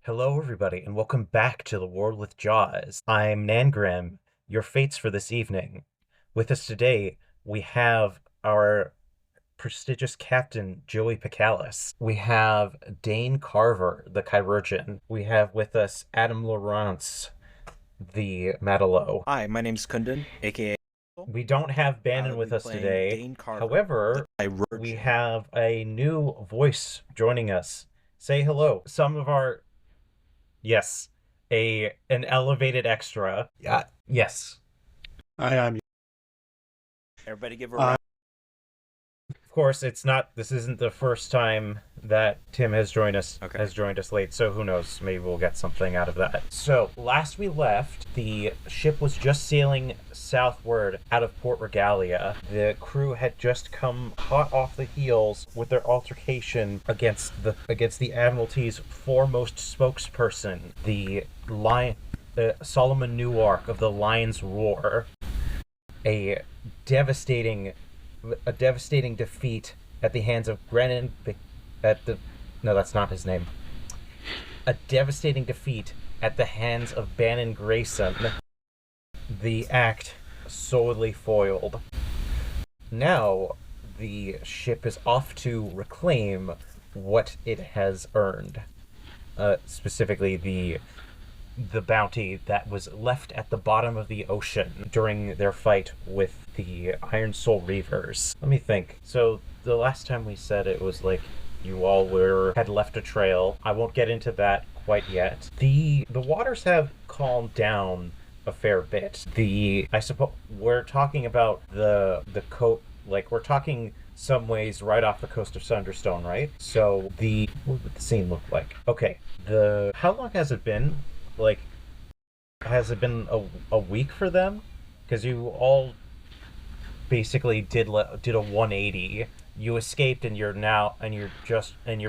Hello, everybody, and welcome back to The World with Jaws. I'm NaN-Gram, your fates for this evening. With us today, we have our prestigious captain, Joey Pacallis. We have Dane Carver, the Chirurgeon. We have with us Adam Laurence, the Matelot. Hi, my name's Kundan, aka. We don't have Bannon with us today. Dane Carver, However, we have a new voice joining us. Say hello. Some of our Yes, an elevated extra. Yeah. Yes. I'm. Everybody give a round. Of course, this isn't the first time that Tim has joined us late, so who knows, maybe we'll get something out of that. So, last we left, the ship was just sailing southward out of Port Regalia. The crew had just come hot off the heels with their altercation against the Admiralty's foremost spokesperson, the Solomon Newark of the Lion's Roar. A devastating defeat at the hands of Greyson. No, that's not his name. A devastating defeat at the hands of Bannon Greyson. The act solely foiled. Now, the ship is off to reclaim what it has earned. Specifically, the bounty that was left at the bottom of the ocean during their fight with the Ironsoul Reavers. Let me think. So the last time we said it was like you all had left a trail. I won't get into that quite yet. The waters have calmed down a fair bit. I suppose we're talking about the coast, like we're talking some ways right off the coast of Sunderstone, right? So what would the scene look like? Okay. How long has it been? Like, has it been a week for them? Because you all basically did a 180. You escaped, and you're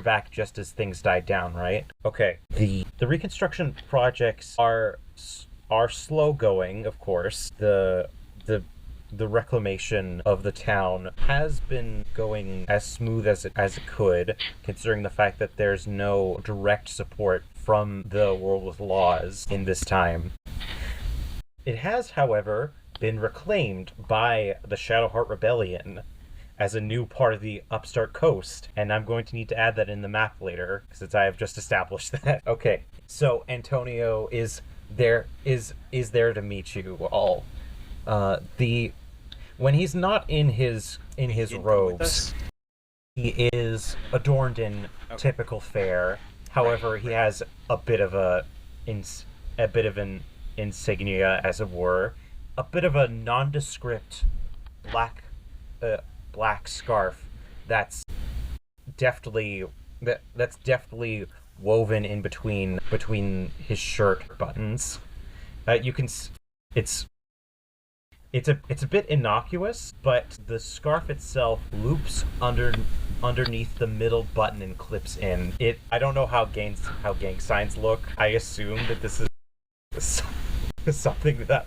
back just as things died down, right? Okay. The reconstruction projects are slow going, of course. The reclamation of the town has been going as smooth as it could, considering the fact that there's no direct support from the world with laws in this time. It has, however, been reclaimed by the Shadowheart Rebellion as a new part of the upstart coast, and I'm going to need to add that in the map later, since I have just established that. Okay, so Antonio is there to meet you all. When he's not in his robes, he is adorned in typical fare. However, he has a bit of an insignia, as it were, a bit of a nondescript black scarf that's deftly woven in between his shirt buttons. You can it's a bit innocuous, but the scarf itself loops underneath the middle button and clips in. I don't know how gang signs look. I assume that this is something that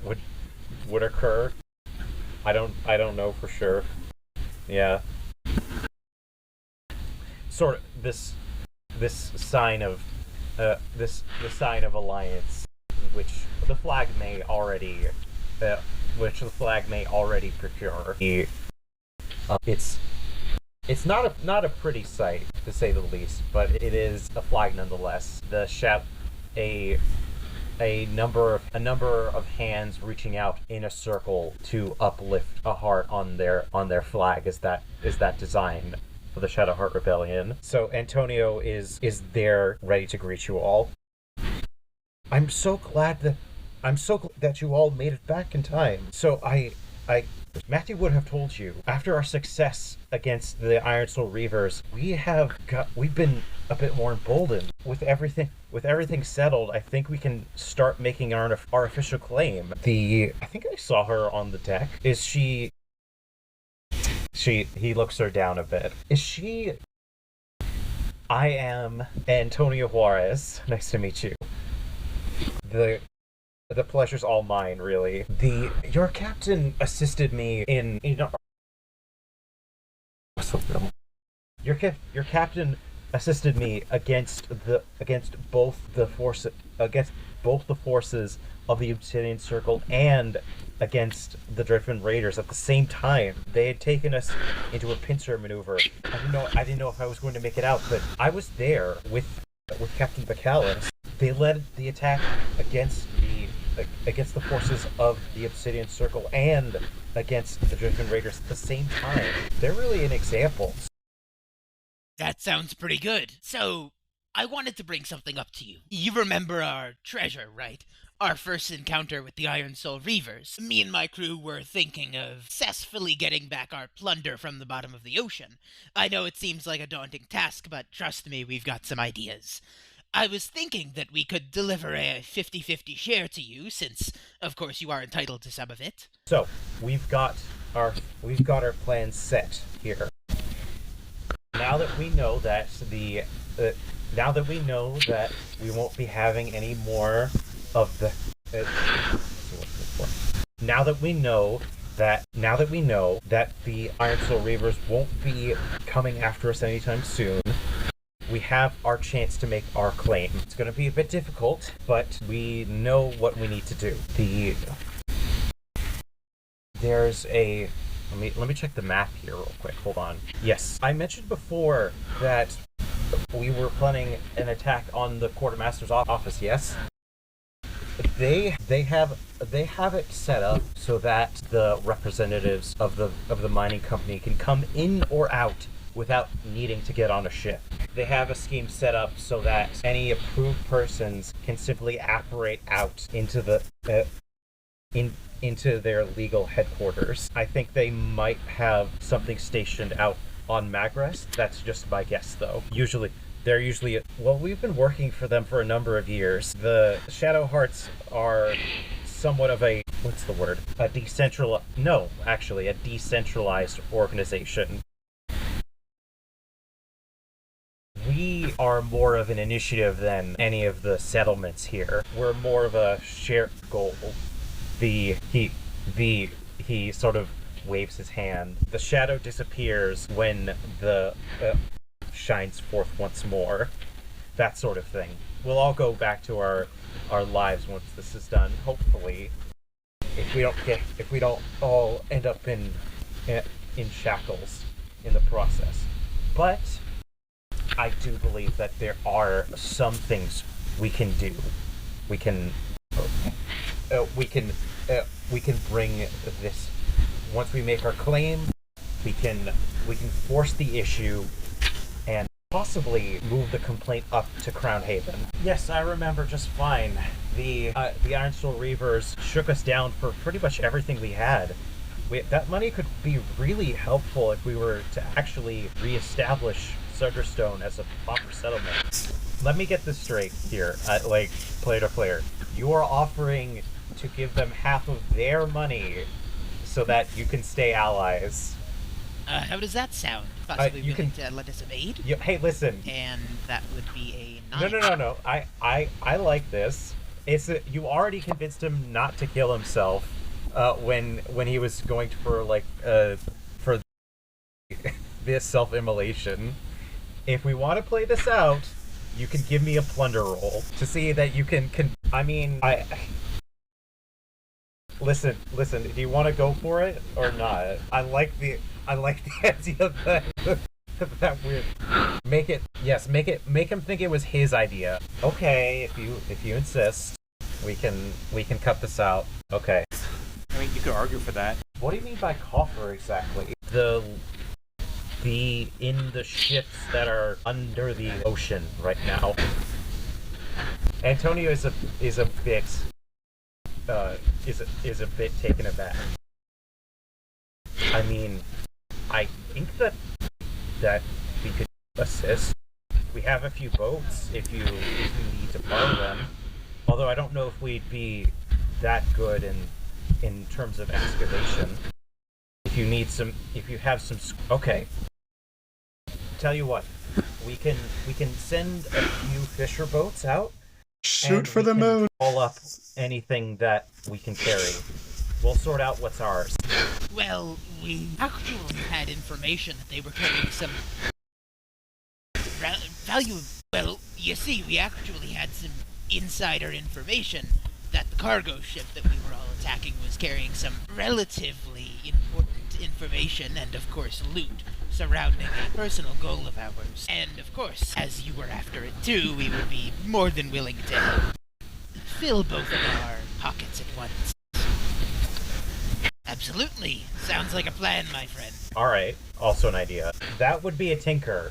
would occur. I don't know for sure. Yeah. Sort of this sign of alliance, which the flag may already procure. It's not a pretty sight, to say the least, but it is a flag nonetheless. A number of hands reaching out in a circle to uplift a heart on their flag is that design for the Shadowheart Rebellion. So Antonio is there, ready to greet you all. I'm so glad that you all made it back in time. So Matthew would have told you, after our success against the Ironsoul Reavers, we've been a bit more emboldened. With everything settled, I think we can start making our official claim. I think I saw her on the deck. Is she? He looks her down a bit. Is she? I am Antonio Juarez. Nice to meet you. The pleasure's all mine, really. Your captain assisted me in your captain assisted me against both the forces of the Obsidian Circle and against the Driftwind Raiders at the same time. They had taken us into a pincer maneuver. I didn't know if I was going to make it out, but I was there with Captain Pacallis. They led the attack against the forces of the Obsidian Circle and against the Driftwind Raiders at the same time. They're really an example. That sounds pretty good. So, I wanted to bring something up to you. You remember our treasure, right? Our first encounter with the Ironsoul Reavers. Me and my crew were thinking of successfully getting back our plunder from the bottom of the ocean. I know it seems like a daunting task, but trust me, we've got some ideas. I was thinking that we could deliver a 50-50 share to you, since, of course, you are entitled to some of it. So, we've got our plans set here. Now that we know that we won't be having any more of the now that we know that the Ironsoul Reavers won't be coming after us anytime soon, we have our chance to make our claim. It's going to be a bit difficult, but we know what we need to do. There's a let me check the map here real quick. Hold on. Yes, I mentioned before that we were planning an attack on the quartermaster's office. Yes, they have it set up so that the representatives of the mining company can come in or out without needing to get on a ship. They have a scheme set up so that any approved persons can simply apparate out into into their legal headquarters. I think they might have something stationed out on Magres. That's just my guess, though. They're usually we've been working for them for a number of years. The Shadow Hearts are somewhat of a decentralized organization. We are more of an initiative than any of the settlements here. We're more of a shared goal. He sort of waves his hand. The shadow disappears when the shines forth once more. That sort of thing. We'll all go back to our lives once this is done. Hopefully, if we don't all end up in shackles in the process. But I do believe that there are some things we can do. We can bring this. Once we make our claim, we can force the issue and possibly move the complaint up to Crown Haven. Yes, I remember just fine. The Ironsoul Reavers shook us down for pretty much everything we had. That money could be really helpful if we were to actually reestablish Sudderstone as a proper settlement. Let me get this straight here, player to player. You are offering to give them half of their money so that you can stay allies. How does that sound? Possibly willing to lend us some aid? Hey, listen. And that would be a 9. No. I like this. You already convinced him not to kill himself when he was going for this self-immolation. If we want to play this out, you can give me a plunder roll to see that you can Listen, do you want to go for it or not? I like the idea of that weird. Make him think it was his idea. Okay, if you insist, we can cut this out. Okay. I mean, you could argue for that. What do you mean by coffer exactly? In the ships that are under the ocean right now. Antonio is a bit taken aback. I mean, I think that we could assist. We have a few boats if you need to borrow them. Although I don't know if we'd be that good in terms of excavation. If you have some, okay. Tell you what, we can send a few fisher boats out. Shoot for the moon. Haul up anything that we can carry. We'll sort out what's ours. Well, we actually had information that they were carrying some Well, you see, we actually had some insider information that the cargo ship that we were all attacking was carrying some relatively important information and, of course, loot surrounding a personal goal of ours. And, of course, as you were after it too, we would be more than willing to help fill both of our pockets at once. Absolutely. Sounds like a plan, my friend. Alright, also an idea. That would be a tinker.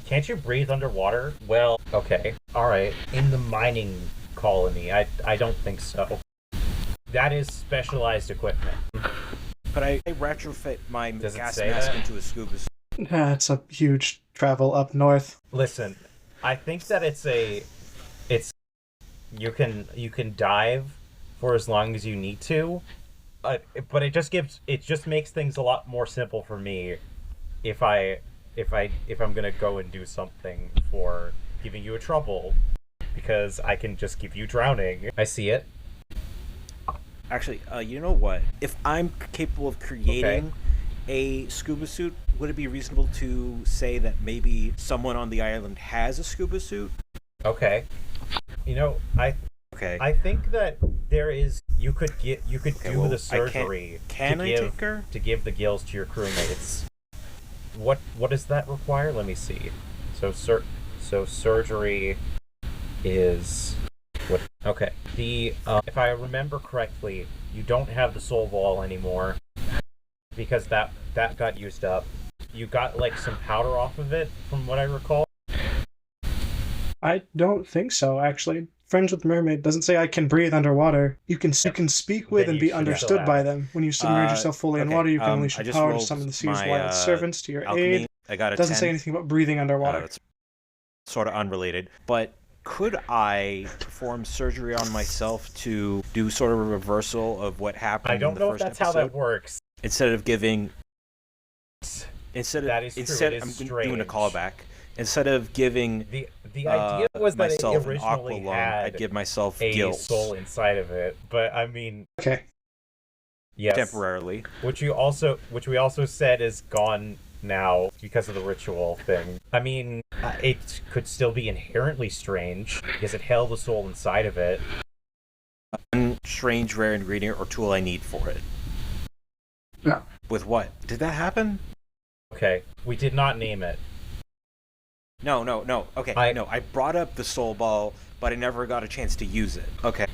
Can't you breathe underwater? Well, okay. Alright. In the mining colony, I don't think so. That is specialized equipment. But I retrofit my Does it gas say mask that? into a scuba suit. It's a huge travel up north. Listen, I think that you can dive for as long as you need to, but it just makes things a lot more simple for me if I'm gonna go and do something for giving you a trouble, because I can just give you drowning. I see it. Actually, you know what? If I'm capable of creating a scuba suit, would it be reasonable to say that maybe someone on the island has a scuba suit? Okay. You know, I think that you could do the surgery to give the gills to your crewmates. What does that require? Let me see. So surgery is what? Okay. If I remember correctly, you don't have the soul ball anymore because that got used up. You got like some powder off of it, from what I recall. I don't think so, actually. Friends with Mermaid doesn't say I can breathe underwater. You can speak with and be understood by them. When you submerge yourself fully in water, you can unleash your power to summon the sea's wild servants to your aid. I got a Doesn't 10. say anything about breathing underwater. It's sort of unrelated, but could I perform surgery on myself to do sort of a reversal of what happened? I don't in the know if first that's episode? how that works. Instead of giving, That is true. It is I'm doing a strange. callback. Instead of giving the idea was that it myself an originally aqua lung, had I'd give myself a gills soul inside of it, but I mean, Okay. yes, temporarily. which we also said is gone now because of the ritual thing. I mean, it could still be inherently strange because it held the soul inside of it. One strange rare ingredient or tool I need for it. Yeah. With what? Did that happen? Okay, we did not name it. No. Okay, I brought up the soul ball, but I never got a chance to use it. Okay.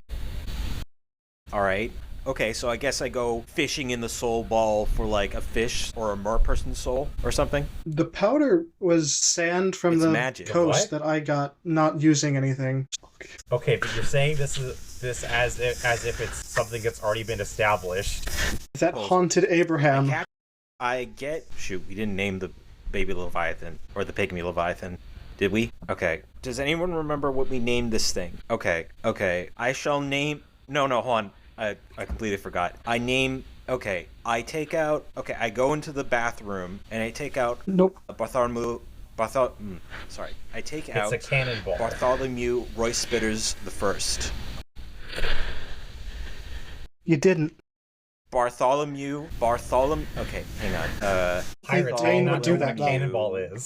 Alright. Okay, so I guess I go fishing in the soul ball for like a fish or a mer person's soul or something. The powder was sand from It's the magic. coast What? that I got not using anything. Okay, but you're saying this as if it's something that's already been established. That haunted Abraham. Shoot, we didn't name the baby Leviathan, or the pygmy Leviathan. Did we? Okay. Does anyone remember what we named this thing? Okay. I shall name... No, hold on. I completely forgot. I go into the bathroom, and I take out... Nope. I take out... It's a cannonball. Bartholomew Royce Spitters the First. You didn't. Okay, hang on. Pirates Dane all would do know that, what a cannonball is.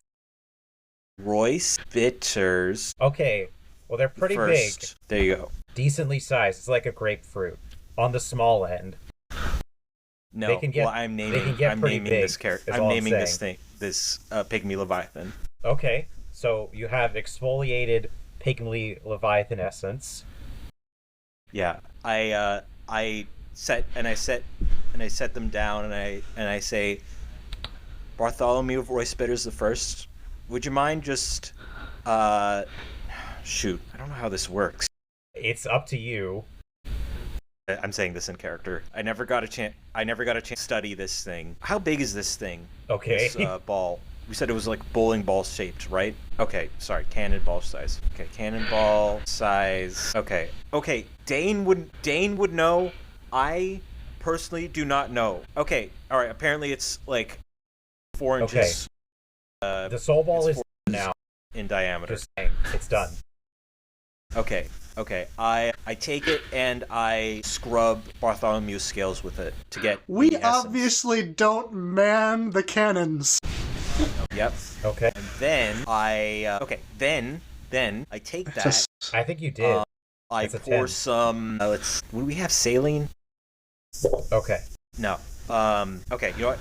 Royce Spitters Okay, well they're pretty big. First. There you go. Decently sized. It's like a grapefruit. On the small end. No, They can get- I'm they naming. can get I'm pretty naming big, this character. is I'm all I'm naming this saying. thing. This pygmy Leviathan. Okay, so you have exfoliated pygmy Leviathan essence. Yeah, I set them down, and I say, Bartholomew Royce Spitters the First. Would you mind just shoot? I don't know how this works. It's up to you. I'm saying this in character. I never got a chance to study this thing. How big is this thing? Okay. This ball. We said it was like bowling ball shaped, right? Okay, sorry, cannonball size. Okay, cannonball size. Okay. Dane would know. I personally do not know. Okay, all right. Apparently, it's like 4 inches. The soul ball is now in diameter. Just saying, it's done. Okay. I take it and I scrub Bartholomew's scales with it to get. We the essence. obviously don't man the cannons. Yep. Okay. And then I then I take that. I think you did. I pour some. Would we have saline? Okay. No. Okay. You know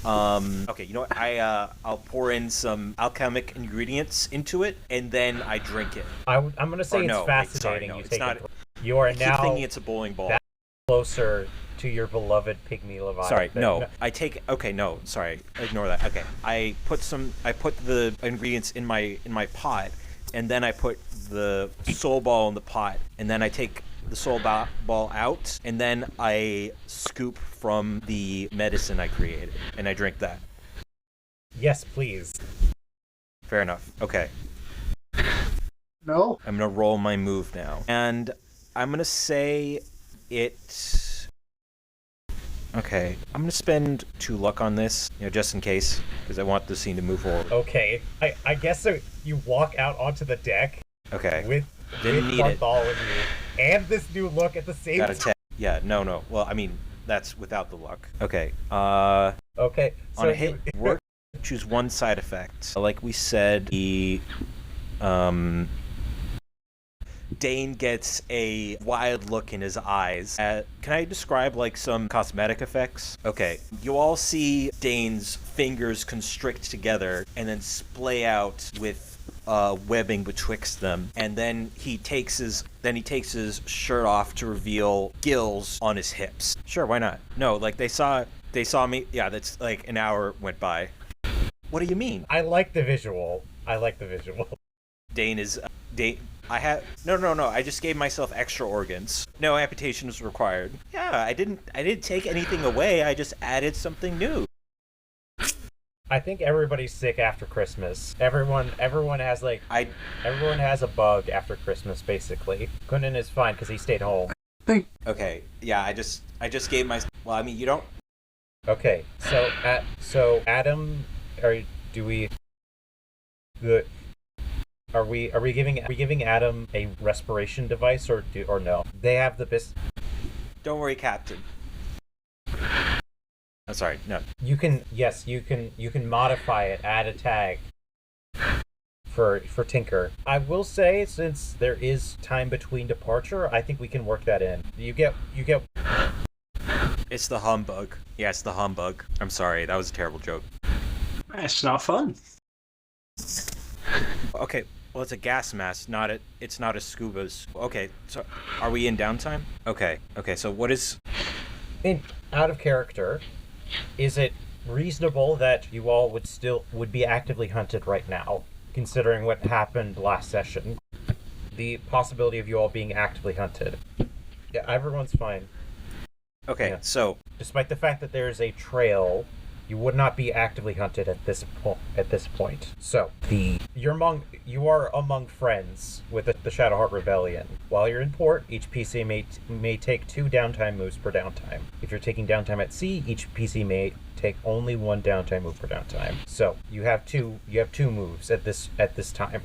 what? Okay. You know what? I'll pour in some alchemic ingredients into it, and then I drink it. I'm gonna say it's fascinating. It's not. You are I keep thinking it's a bowling ball. Closer to your beloved pygmy Leviathan. Sorry, no. I take. Okay, no. Sorry, ignore that. Okay, I put the ingredients in my pot, and then I put the soul ball in the pot, and then I take the soul ball out, and then I scoop from the medicine I created, and I drink that. Yes, please. Fair enough. Okay. No. I'm gonna roll my move now, and I'm gonna say it. Okay, I'm gonna spend 2 luck on this, just in case, because I want the scene to move forward. Okay, I guess so. You walk out onto the deck. Okay. With Bartholomew and this new look at the same time. Yeah, no. Well, I mean, that's without the luck. Okay. Okay. On a hit, choose 1 side effect. Like we said, Dane gets a wild look in his eyes. Can I describe some cosmetic effects? Okay, you all see Dane's fingers constrict together and then splay out with webbing betwixt them, and then he takes his shirt off to reveal gills on his hips. Sure, why not? No, they saw me. Yeah, that's an hour went by. What do you mean? I like the visual. Dane. I have no. I just gave myself extra organs. No amputation is required. Yeah, I didn't take anything away. I just added something new. I think everybody's sick after Christmas. Everyone has everyone has a bug after Christmas basically. Kunin is fine because he stayed home. Okay, yeah, I just gave my. Well, I mean, you don't. Okay, so Adam, Are we giving Adam a respiration device or no? They have the Don't worry, Captain. I'm sorry, no. You can modify it, add a tag for Tinker. I will say, since there is time between departure, I think we can work that in. You get It's the humbug. Yeah, it's the humbug. I'm sorry, that was a terrible joke. It's not fun. Okay, well, it's a gas mask, it's not a scuba's. Okay, so are we in downtime? Okay, so what is... out of character, is it reasonable that you all would be actively hunted right now, considering what happened last session? The possibility of you all being actively hunted. Yeah, everyone's fine. Okay, yeah. So... Despite the fact that there's a trail, you would not be actively hunted at this point. So you are among friends with the Shadowheart Rebellion. While you're in port, each PC may take 2 downtime moves per downtime. If you're taking downtime at sea, each PC may take only 1 downtime move per downtime. So you have two moves at this time.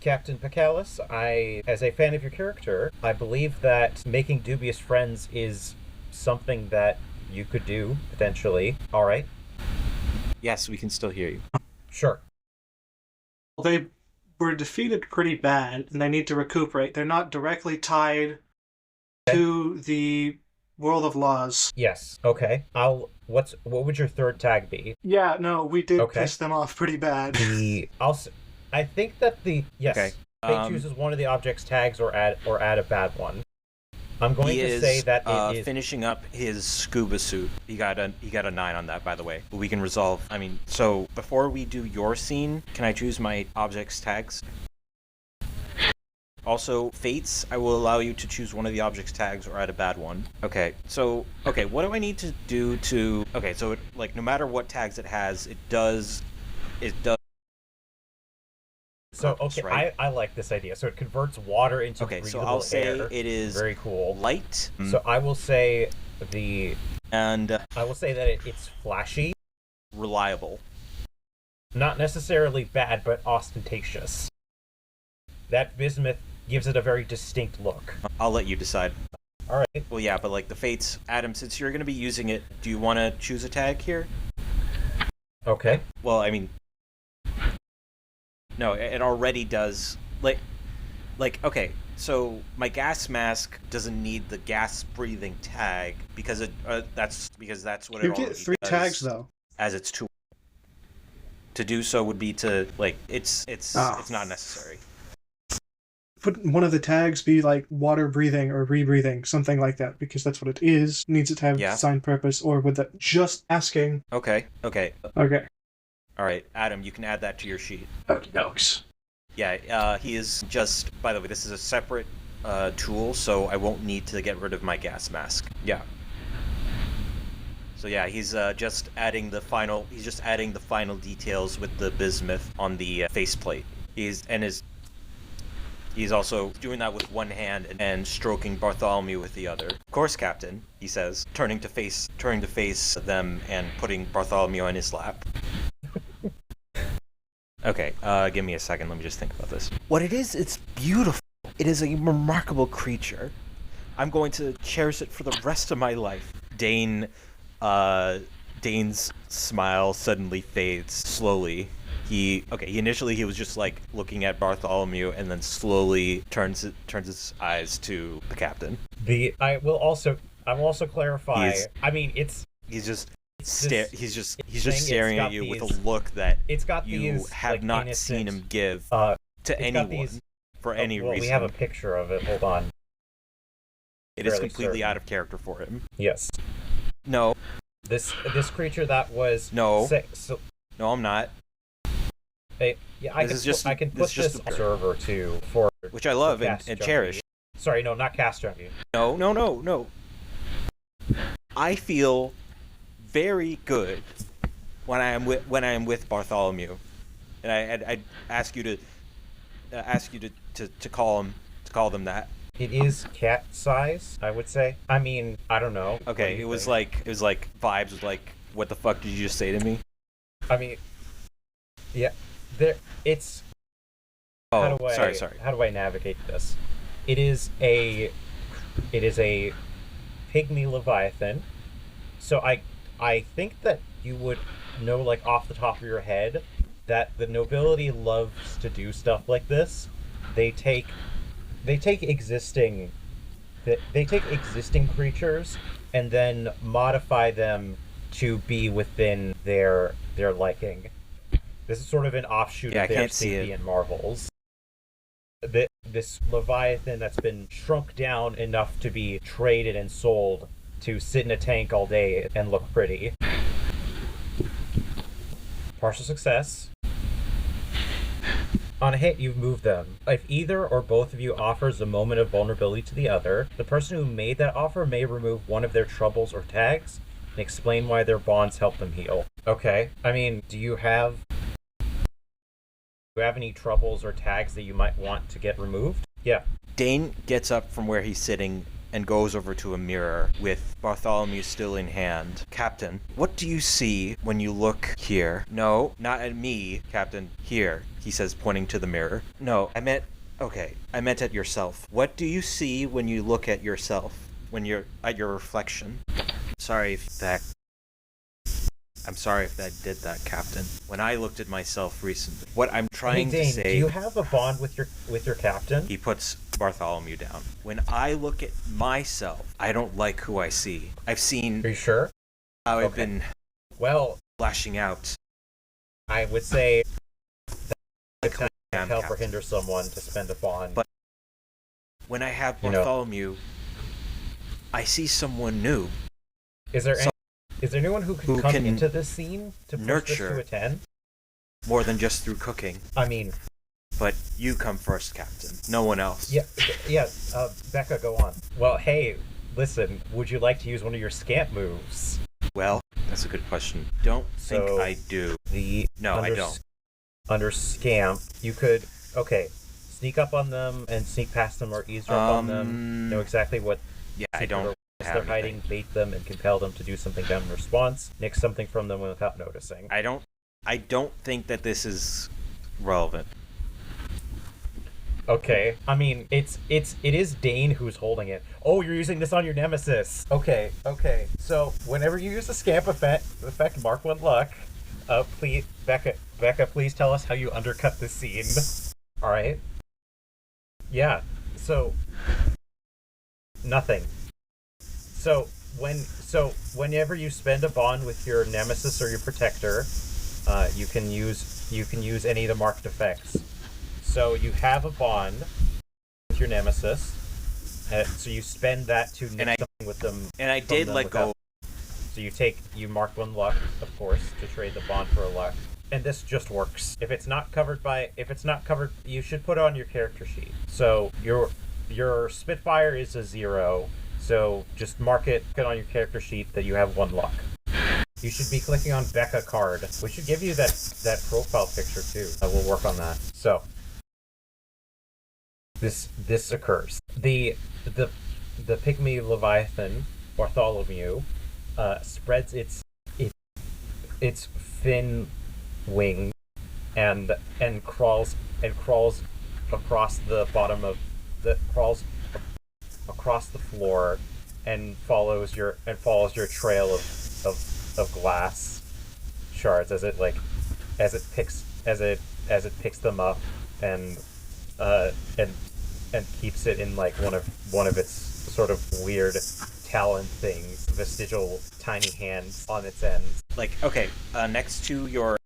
Captain Pacallis, as a fan of your character, I believe that making dubious friends is something that you could do, potentially. All right? Yes, we can still hear you. Sure. Well, they were defeated pretty bad, and they need to recuperate. They're not directly tied to the World of Laws. Yes. Okay. What would your third tag be? Yeah, no, we did piss them off pretty bad. I think that yes. Okay. Fate chooses one of the object's tags or add a bad one. I'm going to say that it is finishing up his scuba suit. He got a 9 on that, by the way. But we can resolve. I mean, so before we do your scene, can I choose my object's tags? Also, Fates, I will allow you to choose one of the object's tags or add a bad one. Okay, so what do I need to do to? Okay, so no matter what tags it has, it does. So okay, right? I like this idea. So it converts water into breathable so I'll say air. It is very cool. Light. So I will say I will say that it's flashy, reliable. Not necessarily bad, but ostentatious. That bismuth gives it a very distinct look. I'll let you decide. All right. Well, yeah, but the Fates, Adam, since you're going to be using it, do you want to choose a tag here? Okay. Well, I mean, no, it already does. Okay, so my gas mask doesn't need the gas breathing tag because that's what it already does. You get 3 tags though. As its tool. To do so would be to it's not necessary. Put one of the tags be like water breathing or rebreathing, something like that, because that's what it is. Needs it to have design purpose, or would that just asking? Okay. All right, Adam, you can add that to your sheet. Okie dokes. Yeah, he is just. By the way, this is a separate tool, so I won't need to get rid of my gas mask. Yeah. So yeah, he's just adding the final. He's just adding the final details with the bismuth on the faceplate. He's also doing that with one hand and stroking Bartholomew with the other. Of course, Captain, he says, turning to face them and putting Bartholomew on his lap. Okay, give me a second. Let me just think about this. What it is, it's beautiful. It is a remarkable creature. I'm going to cherish it for the rest of my life. Dane's smile suddenly fades slowly. He initially was just like looking at Bartholomew and then slowly turns his eyes to the captain. I will also clarify. He's just staring at you with a look that you have not seen him give to anyone for any reason. We have a picture of it. Hold on. It is completely out of character for him. Yes. No. This creature that was no. No, I'm not. I can put this server too for which I love and cherish. Sorry, no, not cast junkie. No. I feel very good when I am with Bartholomew, and I ask you to call them that. It is cat size, I would say. I mean, I don't know. Okay, it was like vibes was like, what the fuck did you just say to me? I mean, yeah, it's. Oh, sorry. How do I navigate this? It is a pygmy leviathan. So I think that you would know, like off the top of your head, that the nobility loves to do stuff like this. They take existing creatures and then modify them to be within their liking. This is sort of an offshoot of their sapient marvels. This leviathan that's been shrunk down enough to be traded and sold to sit in a tank all day and look pretty. Partial success. On a hit, you've moved them. If either or both of you offers a moment of vulnerability to the other, the person who made that offer may remove one of their troubles or tags and explain why their bonds help them heal. Okay. I mean, do you have any troubles or tags that you might want to get removed? Yeah. Dane gets up from where he's sitting and goes over to a mirror with Bartholomew still in hand. Captain, what do you see when you look here? No, not at me, Captain. Here, he says, pointing to the mirror. No, I meant at yourself. What do you see when you look at yourself? When you're at your reflection? I'm sorry if that did that, Captain. When I looked at myself recently, what I'm trying Dane, to say... do you have a bond with your captain? He puts Bartholomew down. When I look at myself, I don't like who I see. I've seen... Are you sure? How I've been... flashing out. I would say that can help or hinder someone to spend a bond. But when I have Bartholomew, I see someone new. Is there anyone who can come into this scene to push this to a 10? More than just through cooking. I mean... But you come first, Captain. No one else. Yeah. Becca, go on. Well, hey, listen, would you like to use one of your scamp moves? Well, that's a good question. Don't think I do. I don't. Under scamp, you could, sneak up on them and sneak past them or eavesdrop on them. Know exactly what... Yeah, I don't... they're hiding, bait them, and compel them to do something down in response. Nick something from them without noticing. I don't think that this is relevant. Okay, I mean, it is Dane who's holding it. Oh, you're using this on your nemesis. Okay. So whenever you use the scamp effect, mark 1 luck. Please, Becca, please tell us how you undercut the scene. All right. Yeah. So, nothing. So whenever you spend a bond with your nemesis or your protector, you can use any of the marked effects. So you have a bond with your nemesis, so you spend that to nick something with them. And I did let go. So you mark one luck, of course, to trade the bond for a luck. And this just works. If it's not covered, you should put it on your character sheet. So your Spitfire is a 0, so just mark it on your character sheet that you have 1 luck. You should be clicking on Becca card. We should give you that profile picture too. We'll work on that. So this occurs. The pygmy Leviathan, Bartholomew, spreads its thin wing and crawls across the bottom of crawls across the floor and follows your trail of glass shards as it picks them up and keeps it in like one of its sort of weird talon things, vestigial tiny hands on its ends. Like, okay, next to your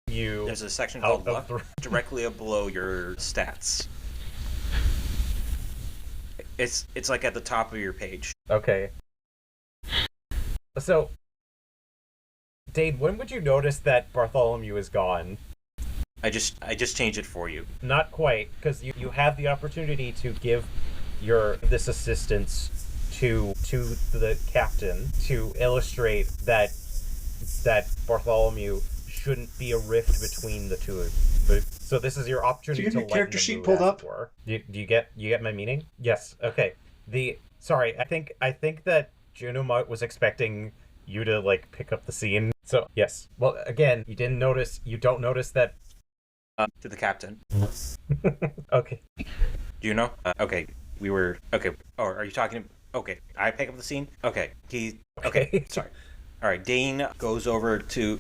there's a section called luck directly below your stats. It's like at the top of your page. Okay. So, Dane, when would you notice that Bartholomew is gone? I just changed it for you. Not quite, because you have the opportunity to give this assistance to the captain to illustrate that Bartholomew shouldn't be a rift between the two. So this is your opportunity to lighten the mood. Do you have your character sheet pulled up? Do you get my meaning? Yes. Okay. I think that Juno was expecting you to like pick up the scene. So yes. Well, again, you don't notice that. To the captain. Okay. Do you know? Okay. We were okay. Oh, are you talking? Okay. I pick up the scene. Okay. Okay. Sorry. All right. Dane goes over to.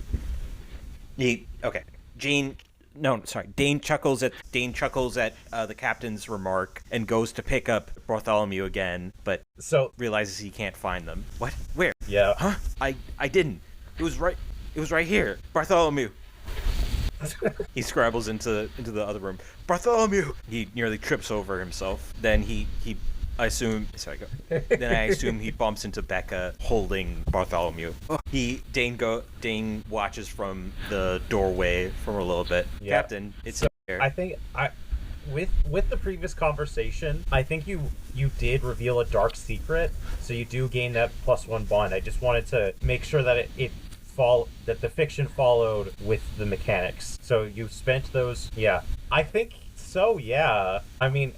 Dane chuckles at the captain's remark and goes to pick up Bartholomew again, but realizes he can't find them. What? Where? Yeah. Huh? I didn't. It was right here. Bartholomew. He scrabbles into the other room. Bartholomew. He nearly trips over himself. Then I assume he bumps into Becca holding Bartholomew. Dane watches from the doorway for a little bit. Yeah. Captain, it's there. I think with the previous conversation, I think you did reveal a dark secret, so you do gain that +1 bond. I just wanted to make sure that that the fiction followed with the mechanics. So you spent those. Yeah, I think so. Yeah, I mean,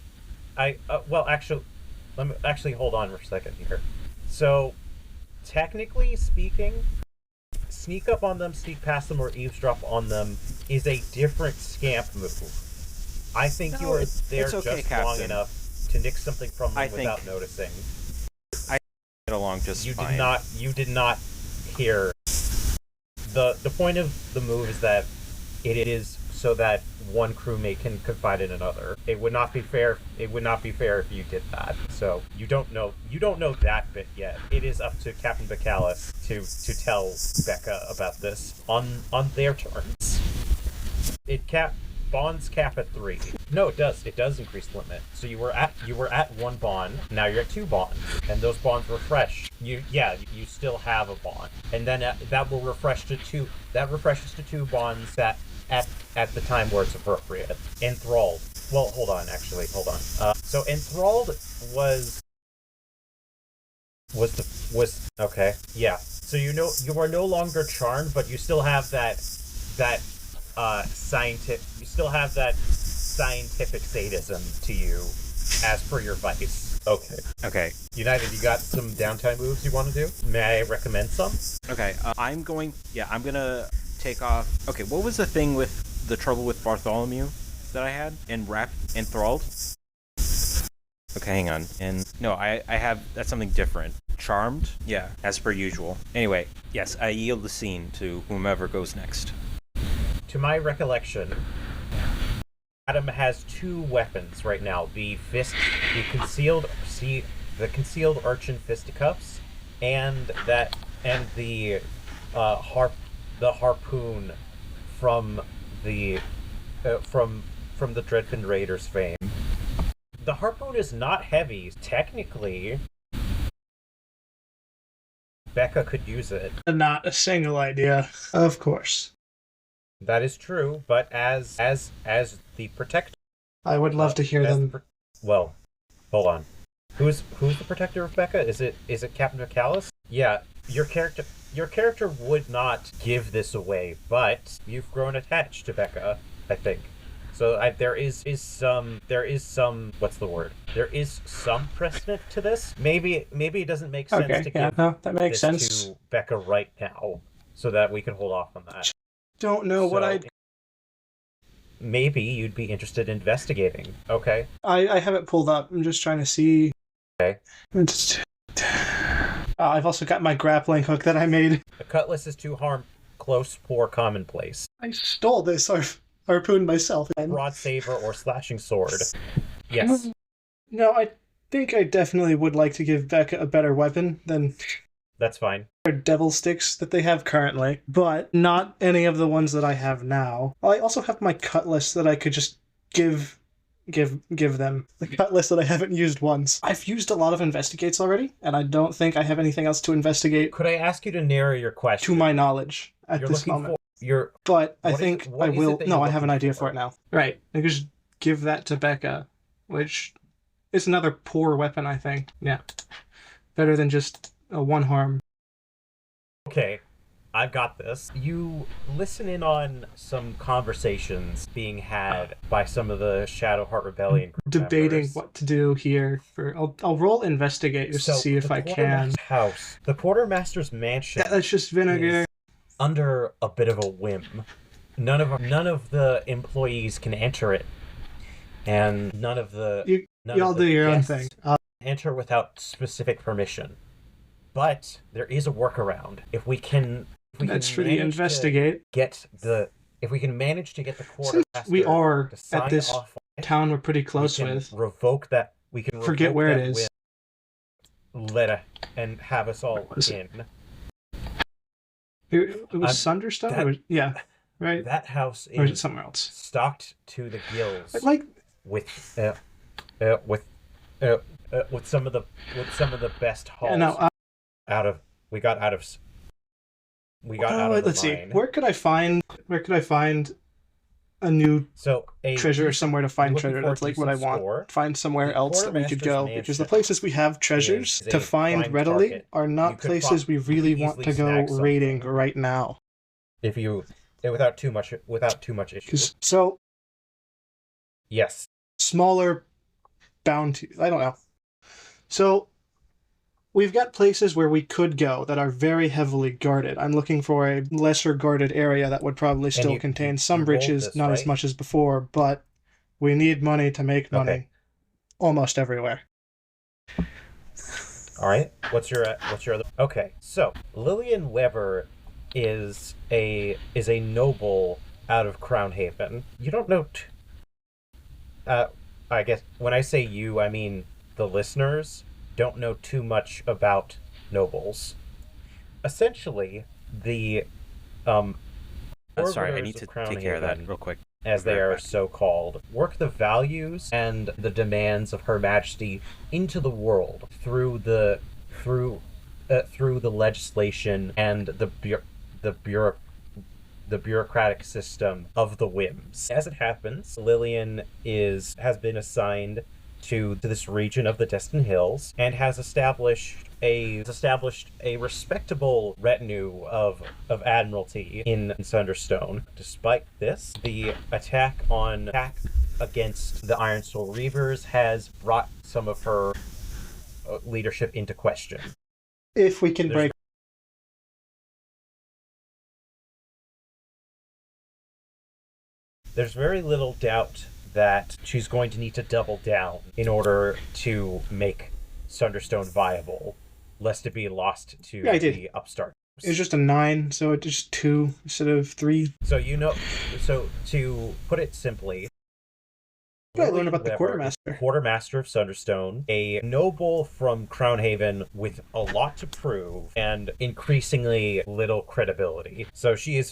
actually. Let me actually hold on for a second here. So, technically speaking, sneak up on them, sneak past them, or eavesdrop on them is a different scamp move. I think you are there just Captain. long enough to nick something from them without noticing. I get along just fine. You did not hear. The point of the move is that it is so that one crewmate can confide in another. It would not be fair if you did that. So you don't know that bit yet. It is up to Captain Pacallis to tell Becca about this on their turns. Bonds cap at 3. No, it does. It does increase the limit. So you were at 1 bond. Now you're at 2 bonds, and those bonds refresh. You still have a bond, and then that will refresh to 2. That refreshes to 2 bonds that at the time where it's appropriate. Enthralled. Well, hold on. So enthralled was okay. Yeah. So you are no longer charmed, but you still have that scientific. You still have that scientific sadism to you, as per your vice. Okay. United, you got some downtime moves you want to do? May I recommend some? Okay. I'm gonna take off. Okay. What was the thing with the trouble with Bartholomew that I had and enthralled? Okay, hang on. And no, I have that's something different. charmed? Yeah, as per usual. Anyway, yes, I yield the scene to whomever goes next. To my recollection, Adam has 2 weapons right now: the concealed urchin fisticuffs, and the harpoon from the Dreadfin Raiders fame. The harpoon is not heavy. Technically, Becca could use it. Not a single idea, of course. That is true, but as the protector, I would love to hear them. Well, hold on. Who's the protector of Becca? Is it Captain Pacallis? Yeah, your character would not give this away, but you've grown attached to Becca, I think. So there is some what's the word? There is some precedent to this. Maybe it doesn't make sense to give that makes sense to Becca right now, so that we can hold off on that. Don't know what I'd... Maybe you'd be interested in investigating. Okay. I have it pulled up. I'm just trying to see. Okay. I've also got my grappling hook that I made. The cutlass is to harm close, poor, commonplace. I stole this harpoon myself. Broad saber or slashing sword. Yes. No, I think I definitely would like to give Becca a better weapon than... That's fine. Devil sticks that they have currently, but not any of the ones that I have now. I also have my cutlass that I could just give them. The cutlass that I haven't used once. I've used a lot of investigates already, and I don't think I have anything else to investigate. Could I ask you to narrow your question? To my knowledge at this moment. But I think I will... No, I have an idea for it now. Right. I could just give that to Becca, which is another poor weapon, I think. Yeah. Better than just a 1 harm. Okay, I've got this. You listen in on some conversations being had by some of the Shadowheart Rebellion group debating members. What to do here. I'll roll investigate just to see if I can. The Quartermaster's mansion. That's just vinegar. Under a bit of a whim. None of the employees can enter it, and none of the y'all do your own thing. Enter without specific permission. But there is a workaround. If we can That's for the investigate. If we can manage to get the Quartermaster, we are to sign at this off town we're pretty close with. Revoke that. We can forget where it is. And have us all in. It was Sunderstone? Yeah, right? That house is... Or is it somewhere else? Stocked to the gills. With some of the best halls. We got out of let's see. Where could I find a new treasure or somewhere to find treasure? That's like what I want. Find somewhere else that we could go, because the places we have treasures to find readily are not places we really want to go raiding right now. Without too much issue. So yes, smaller bounties. I don't know. So we've got places where we could go that are very heavily guarded. I'm looking for a lesser guarded area that would probably still contain some breaches, not as much as before, but we need money to make money almost everywhere. All right. What's your other? Okay. So Lillian Weber is a noble out of Crown Haven. You don't know. I guess when I say you, I mean the listeners don't know too much about nobles. Essentially, the sorry, I need to take care of that real quick. As they are so called, work the values and the demands of Her Majesty into the world through the legislation and the bureaucratic system of the whims. As it happens, Lillian has been assigned to this region of the Destin Hills and has established a respectable retinue of admiralty in Sunderstone. Despite this, the attack against the Ironsoul Reavers has brought some of her leadership into question. If we can break. There's very little doubt that she's going to need to double down in order to make Sunderstone viable. lest it be lost to the upstart. It was just a 9, so it's just 2 instead of 3. So so to put it simply, what did I learn about the quartermaster? Quartermaster of Sunderstone, a noble from Crownhaven with a lot to prove and increasingly little credibility. So she is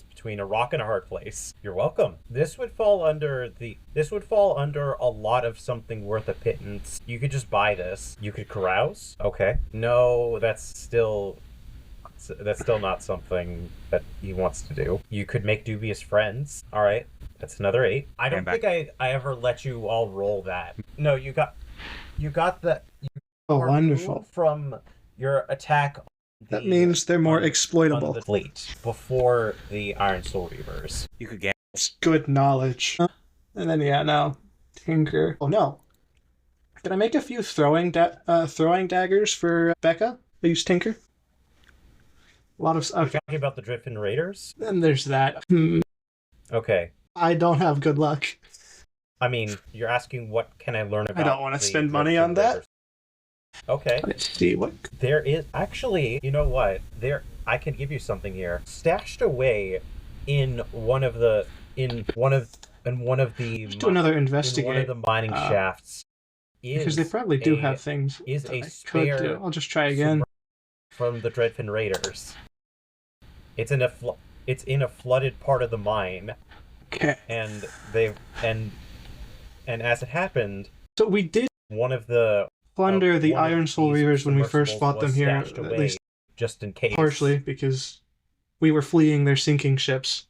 between a rock and a hard place. You're welcome. This would fall under a lot of something worth a pittance. You could just buy this. You could carouse. Okay. No, that's still not something that he wants to do. You could make dubious friends. All right. That's another 8. I don't think I ever let you all roll that. No, you got that. Wonderful. From your attack. That means they're more exploitable. On the fleet before the Ironsoul Reavers. You could get. It's good knowledge. And then Tinker. Oh no. Can I make a few throwing daggers for Becca? I use Tinker. A lot of. Okay. Talking about the Driftwind Raiders. Then there's that. Okay. I don't have good luck. I mean, you're asking what can I learn about. I don't want to spend money on that. Okay. Let's see what there is. Actually, you know what? I can give you something here. Stashed away in one of the Let's do another investigate. In one of the mining shafts. Because they probably do have things. Is a spare. I'll just try again. From the Driftwind Raiders. It's in a flooded part of the mine. Okay. And as it happened, so we did one of the plunder the Ironsoul Reavers when we first fought them here, at least just in case. Partially because we were fleeing their sinking ships.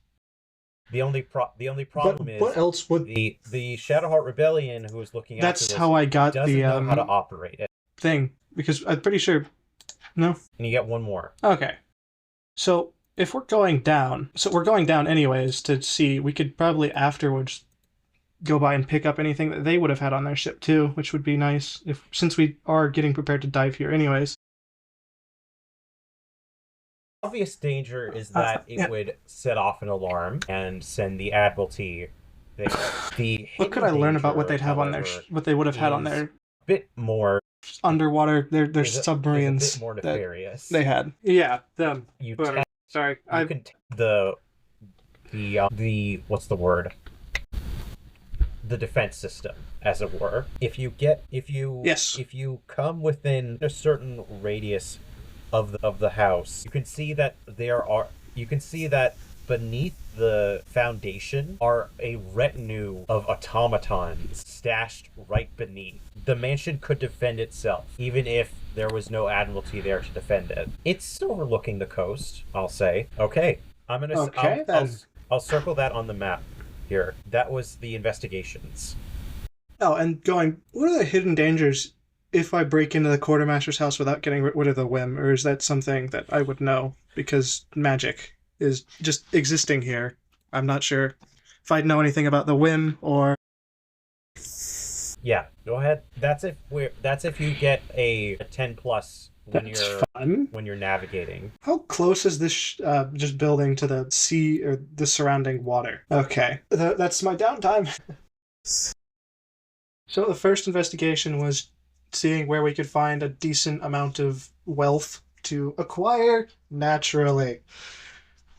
The only problem is what else would the Shadowheart Rebellion who was looking after this. That's how I got doesn't know how to operate it. Thing, because I'm pretty sure. No. And you get one more. Okay. So if we're going down, anyways to see, we could probably afterwards go by and pick up anything that they would have had on their ship too, which would be nice since we are getting prepared to dive here anyways. Obvious danger is that it would set off an alarm and send the Admiralty there. What could I learn about what they'd have on their what they would have had on their bit more underwater their submarines is a bit more nefarious. They had. Yeah, them. Sorry, you can the what's the word? The defense system, as it were. If you come within a certain radius of the house, you can see that beneath the foundation are a retinue of automatons stashed right beneath. The mansion could defend itself, even if there was no Admiralty there to defend it. It's overlooking the coast, I'll say. Okay. I'll circle that on the map here. That was the investigations. Oh, and what are the hidden dangers if I break into the quartermaster's house without getting rid of the whim? Or is that something that I would know because magic is just existing here? I'm not sure if I'd know anything about the whim or... Yeah, go ahead. That's if you get a 10 plus when you're navigating. How close is this just building to the sea or the surrounding water? Okay, that's my downtime. So the first investigation was seeing where we could find a decent amount of wealth to acquire naturally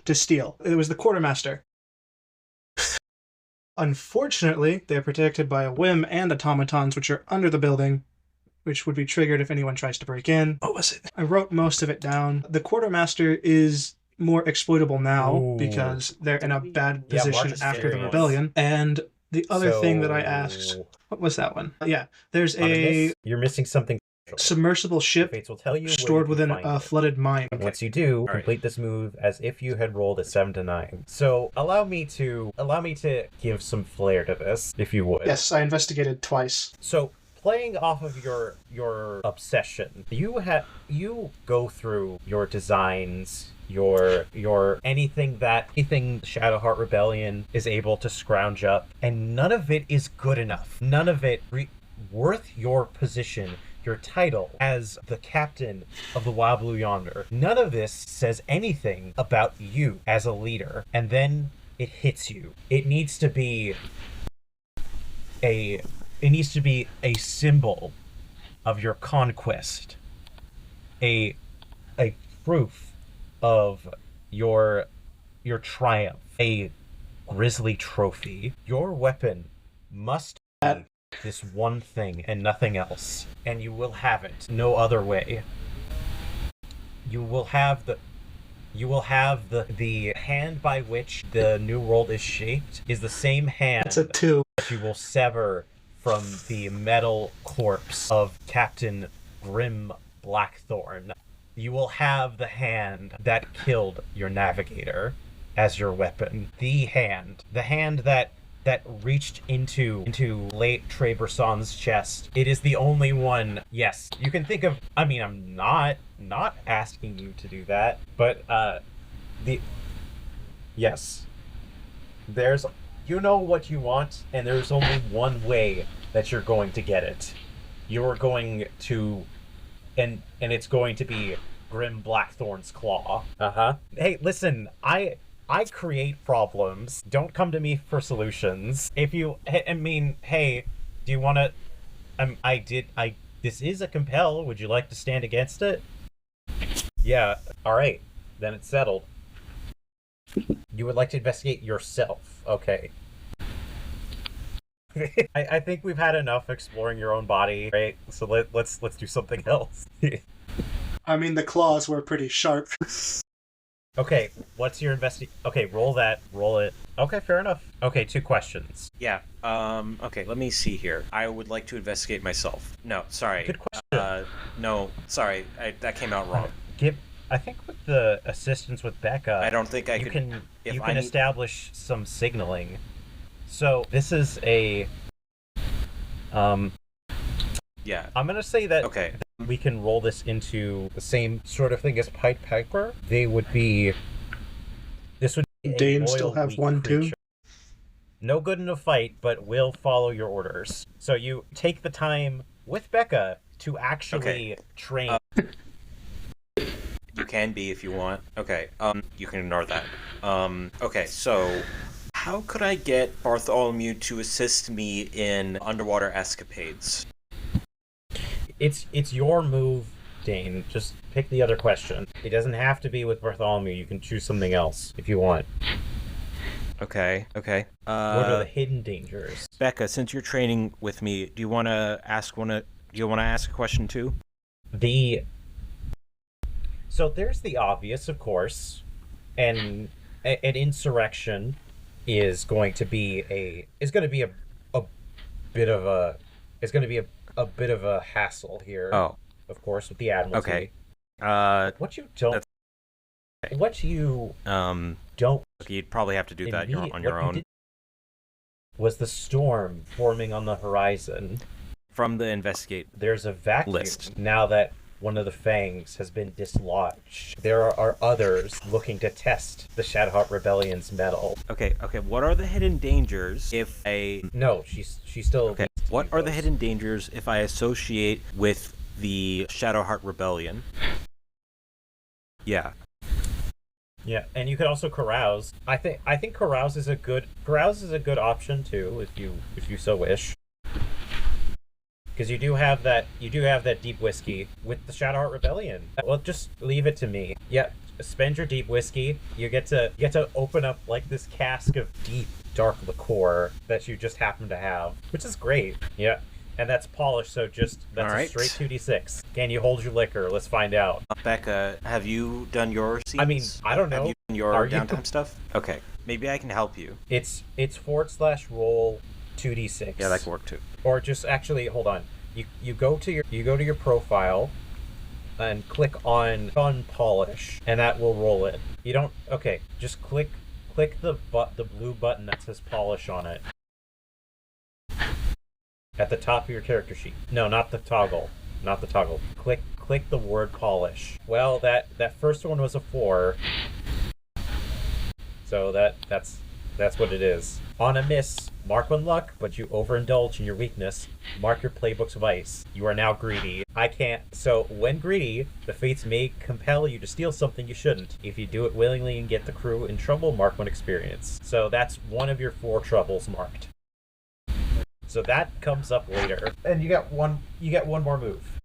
to steal. It was the quartermaster. Unfortunately, they're protected by a whim and automatons, which are under the building, which would be triggered if anyone tries to break in. What was it? I wrote most of it down. The quartermaster is more exploitable now because they're in a bad position after the rebellion. And the other thing that I asked, what was that one? Yeah, there's you're missing something. Submersible ship Fates will tell you stored within a flooded mine. Once you do, complete this move as if you had rolled a 7 to 9. So allow me to give some flair to this, if you would. Yes, I investigated twice. So playing off of your obsession, you go through your designs, your anything Shadowheart Rebellion is able to scrounge up, and none of it is good enough. None of it worth your position, your title as the captain of the Wild Blue Yonder. None of this says anything about you as a leader. And then it hits you. It needs to be a symbol of your conquest a proof of your triumph, a grisly trophy. Your weapon must be this one thing and nothing else, and you will have it no other way. You will have the hand by which the new world is shaped is the same hand That's a 2. that you will sever from the metal corpse of Captain Grim Blackthorn. You will have the hand that killed your navigator as your weapon. The hand that reached into late Treberson's chest. It is the only one. Yes, you can think of. I mean, I'm not asking you to do that, but yes, there's. You know what you want, and there's only one way that you're going to get it. You're going to, and it's going to be Grim Blackthorn's claw. Hey, listen, I create problems. Don't come to me for solutions. If you, I mean, hey, do you want to? This is a compel. Would you like to stand against it? Yeah. All right. Then it's settled. You would like to investigate yourself. Okay. I think we've had enough exploring your own body, right? So let's do something else. I mean, the claws were pretty sharp. Okay, what's your Okay, roll it. Okay, fair enough. Okay, 2 questions. Yeah. Okay, let me see here. I would like to investigate myself. No, sorry. Good question. No, sorry. That came out wrong. I think with the assistance with Becca, I don't think you can establish some signaling. So this is a yeah. I'm gonna say that okay. We can roll this into the same sort of thing as Pied Piper. This would be Dane still have 1 too. No good in a fight, but will follow your orders. So you take the time with Becca to actually train. You can be if you want. Okay. You can ignore that. Okay. So, how could I get Bartholomew to assist me in underwater escapades? It's your move, Dane. Just pick the other question. It doesn't have to be with Bartholomew. You can choose something else if you want. Okay. What are the hidden dangers? Becca, since you're training with me, do you want to ask a question too? So there's the obvious, of course, and an insurrection is going to be a bit of a hassle here. Oh, of course, with the Admiralty. Okay. What you don't. You'd probably have to do that on your own. Was the storm forming on the horizon? From the investigate. There's a vacuum list. Now that one of the fangs has been dislodged. There are others looking to test the Shadowheart Rebellion's mettle. Okay. What are the hidden dangers if No, she's still... Okay. What are the hidden dangers if I associate with the Shadowheart Rebellion? Yeah. Yeah, and you could also carouse. I think carouse is a good option too, if you so wish. Because you do have that deep whiskey with the Shadowheart Rebellion. Well, just leave it to me. Yeah, spend your deep whiskey. You get to open up like this cask of deep dark liqueur that you just happen to have, which is great. Yeah, and that's polished, so that's a straight 2d6. Can you hold your liquor? Let's find out. Becca, have you done your scenes? I mean, I don't know. Have you done your downtime stuff? Okay, maybe I can help you. It's /roll 2d6. Yeah, that could work too. Or just actually, hold on. You go to your profile and click on polish, and that will roll it. You don't. Okay, just click the blue button that says polish on it at the top of your character sheet. No, not the toggle. Click the word polish. Well, that first one was a 4, so that's what it is. On a miss, mark 1 luck, but you overindulge in your weakness. Mark your playbook's vice. You are now greedy. I can't. So, when greedy, the fates may compel you to steal something you shouldn't. If you do it willingly and get the crew in trouble, mark 1 experience. So that's one of your 4 troubles marked. So that comes up later. And you get one more move.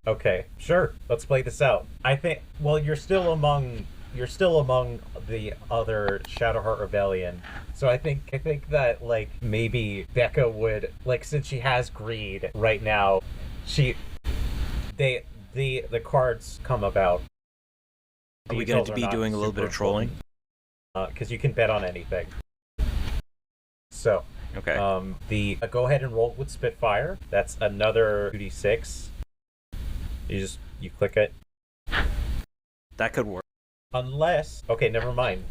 Okay, sure. Let's play this out. I think. Well, you're still among the other Shadowheart Rebellion. So I think that like maybe Becca would like, since she has greed right now, the cards come about. Are we going to be doing a little bit of trolling? Because you can bet on anything. So okay. Go ahead and roll with Spitfire. That's another 2d6. You click it. That could work. Unless, okay, never mind.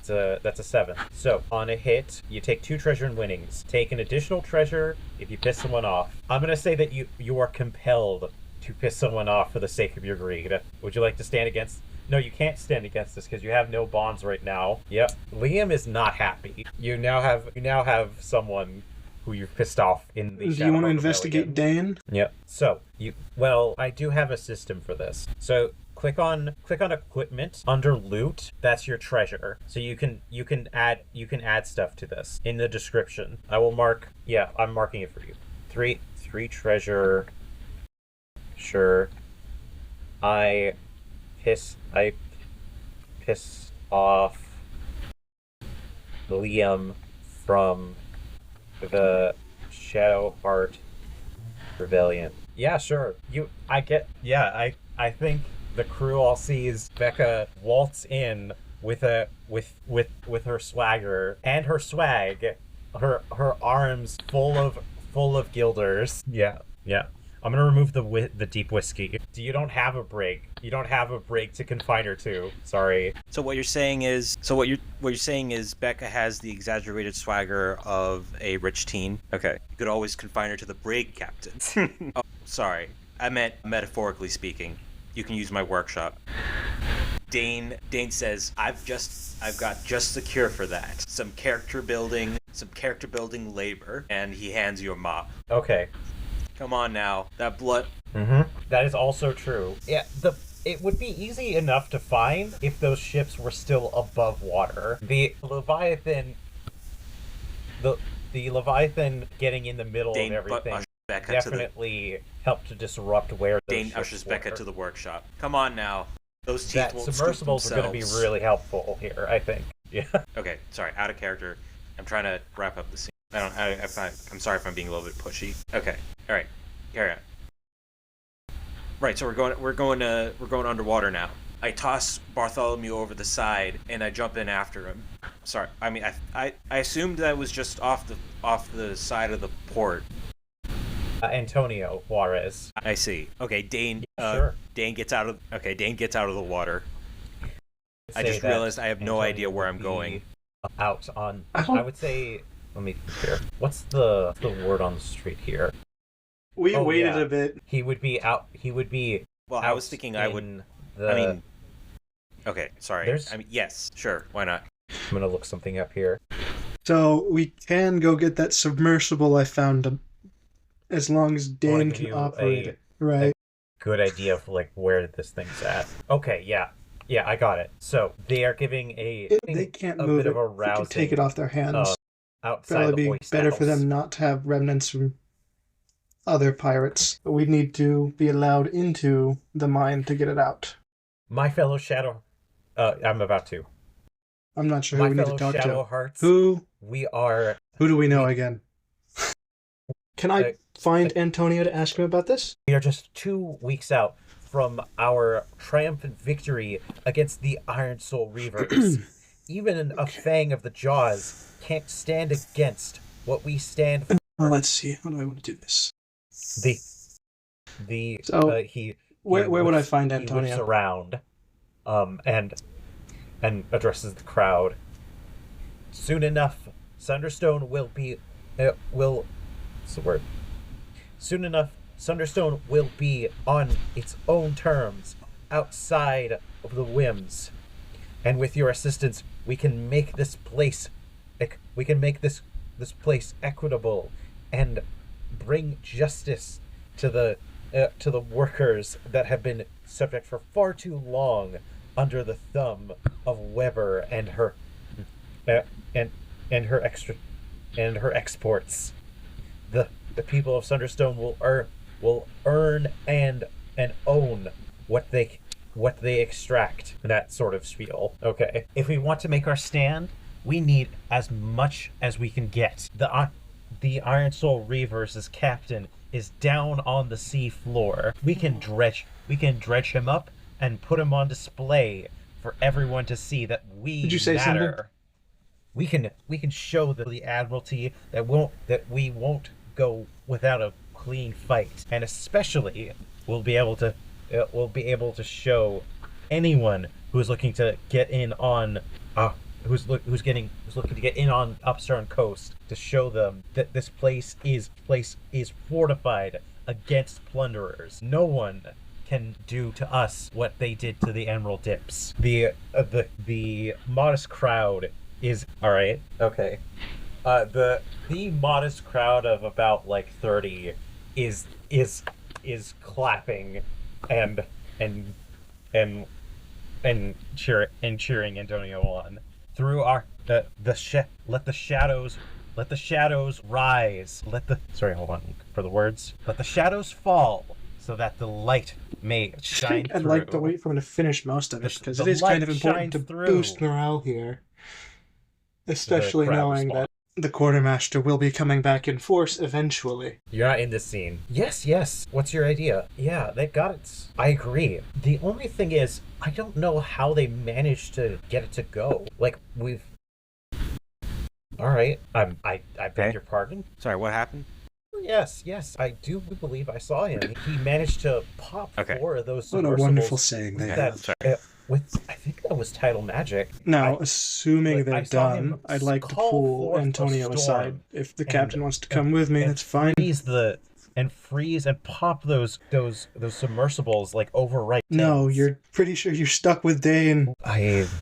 That's a 7. So on a hit, you take 2 treasure and winnings. Take an additional treasure if you piss someone off. I'm gonna say that you are compelled to piss someone off for the sake of your greed. Would you like to stand against? No, you can't stand against this because you have no bonds right now. Yep. Liam is not happy. You now have someone who you've pissed off in the. Do you want to investigate Dane? Yep. So I do have a system for this. So click on equipment under loot. That's your treasure. So you can add stuff to this in the description. I will mark. Yeah, I'm marking it for you. Three treasure. Sure. I pissed off Liam from the Shadowheart Rebellion. Yeah, sure. I think the crew all sees Becca waltz in with her swagger and her swag, her arms full of guilders. Yeah. I'm gonna remove the deep whiskey. You don't have a break. You don't have a break to confine her to. Sorry. So what you're saying is Becca has the exaggerated swagger of a rich teen. Okay. You could always confine her to the brig captain. Oh, sorry. I meant metaphorically speaking. You can use my workshop. Dane says, I've got just the cure for that. Some character building labor, and he hands you a mop. Okay. Come on now. That blood. Mm-hmm. That is also true. Yeah, it would be easy enough to find if those ships were still above water. The Leviathan getting in the middle Dane of everything Becca definitely helped to disrupt where those Dane ships ushers were. Becca to the workshop. Come on now. Those teeth won't submersibles are going to be really helpful here, I think. Yeah. Okay, sorry, out of character. I'm trying to wrap up the scene. I'm sorry if I'm being a little bit pushy. Okay, all right, carry on. Right, so we're going underwater now. I toss Bartholomew over the side and I jump in after him. Sorry, I mean I assumed that was just off the side of the port. Antonio Juarez. I see. Okay, Dane. Sure. Dane gets out of the water. I just realized I have no idea where I'm going. Out on. I would say. Let me think here. What's the word on the street here? We waited a bit. He would be out. He would be. Well, I was thinking I would. Okay, sorry. Yes, sure. Why not? I'm gonna look something up here. So we can go get that submersible I found, as long as Dane can operate it. Right. Good idea for like where this thing's at. Okay, yeah, I got it. So they are giving they can't move bit it. of a rousing. They can take it off their hands. Outside Probably be better for them not to have remnants from other pirates. But we need to be allowed into the mine to get it out. My fellow Shadow. I'm about to. I'm not sure who we need to talk to. Hearts, Who do we know again? Can I find Antonio to ask him about this? We are just 2 weeks out from our triumphant victory against the Ironsoul Reavers. Even a fang of the Jaws can't stand against what we stand for. Let's see. How do I want to do this? Where would I find Antonio? He whips around, and addresses the crowd. Soon enough, Sunderstone will be. What's the word? Soon enough, Sunderstone will be on its own terms, outside of the whims. And with your assistance, we can make this place. We can make this place equitable, and bring justice to the workers that have been subject for far too long under the thumb of Weber and her exports. The people of Sunderstone will will earn and own what they extract. That sort of spiel. Okay. If we want to make our stand, we need as much as we can get. The Ironsoul Reavers' captain is down on the sea floor. We can dredge him up and put him on display for everyone to see that we Did you say matter. Something? We can show the Admiralty that we won't go without a clean fight, and especially we'll be able to show anyone who's looking to get in on who's looking to get in on Upstern Coast, to show them that this place is fortified against plunderers. No one can do to us what they did to the Emerald Dips. The modest crowd is all right. Okay. The modest crowd of about like 30 is clapping and cheering Antonio on. Through our let the shadows rise. Sorry, hold on for the words. Let the shadows fall so that the light may shine through. I'd like to wait for him to finish most of it, because it is kind of important to boost morale here. Especially knowing that the quartermaster will be coming back in force eventually. You're not in this scene. Yes. What's your idea? Yeah, they got it. I agree. The only thing is, I don't know how they managed to get it to go. Like, we've... Alright, I beg your pardon? Sorry, what happened? Yes, I do believe I saw him. He managed to pop 4 of those What a wonderful saying they have. I think that was title magic. Now, assuming they're done, I'd like to pull Antonio aside. If the captain wants to come with me, that's fine. Freeze and pop those submersibles like overripe. No, you're pretty sure you're stuck with Dane.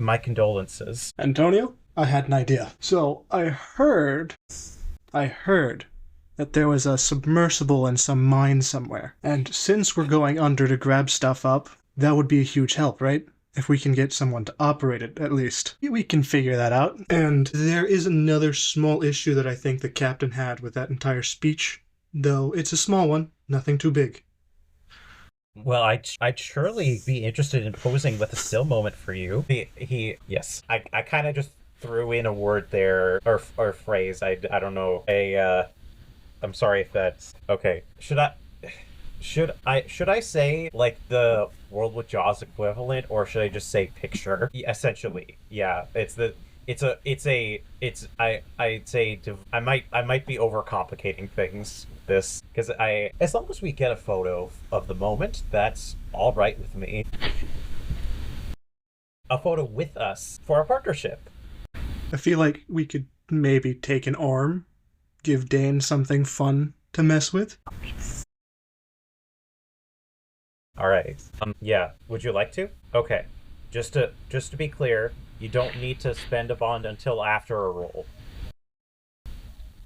My condolences. Antonio, I had an idea. So I heard that there was a submersible in some mine somewhere. And since we're going under to grab stuff up, that would be a huge help, right? If we can get someone to operate it, at least. We can figure that out. And there is another small issue that I think the captain had with that entire speech, though it's a small one, nothing too big. Well, I'd surely be interested in posing with a still moment for you. Yes. I kind of just threw in a word there, or phrase. I don't know. I'm sorry if that's okay. Should I say like the World with Jaws equivalent, or should I just say picture? Essentially, yeah. I'd say I might be overcomplicating things. Because as long as we get a photo of the moment, that's all right with me. A photo with us for our partnership. I feel like we could maybe take an arm, give Dane something fun to mess with. All right. Yeah. Would you like to? Okay. Just to be clear, you don't need to spend a bond until after a roll.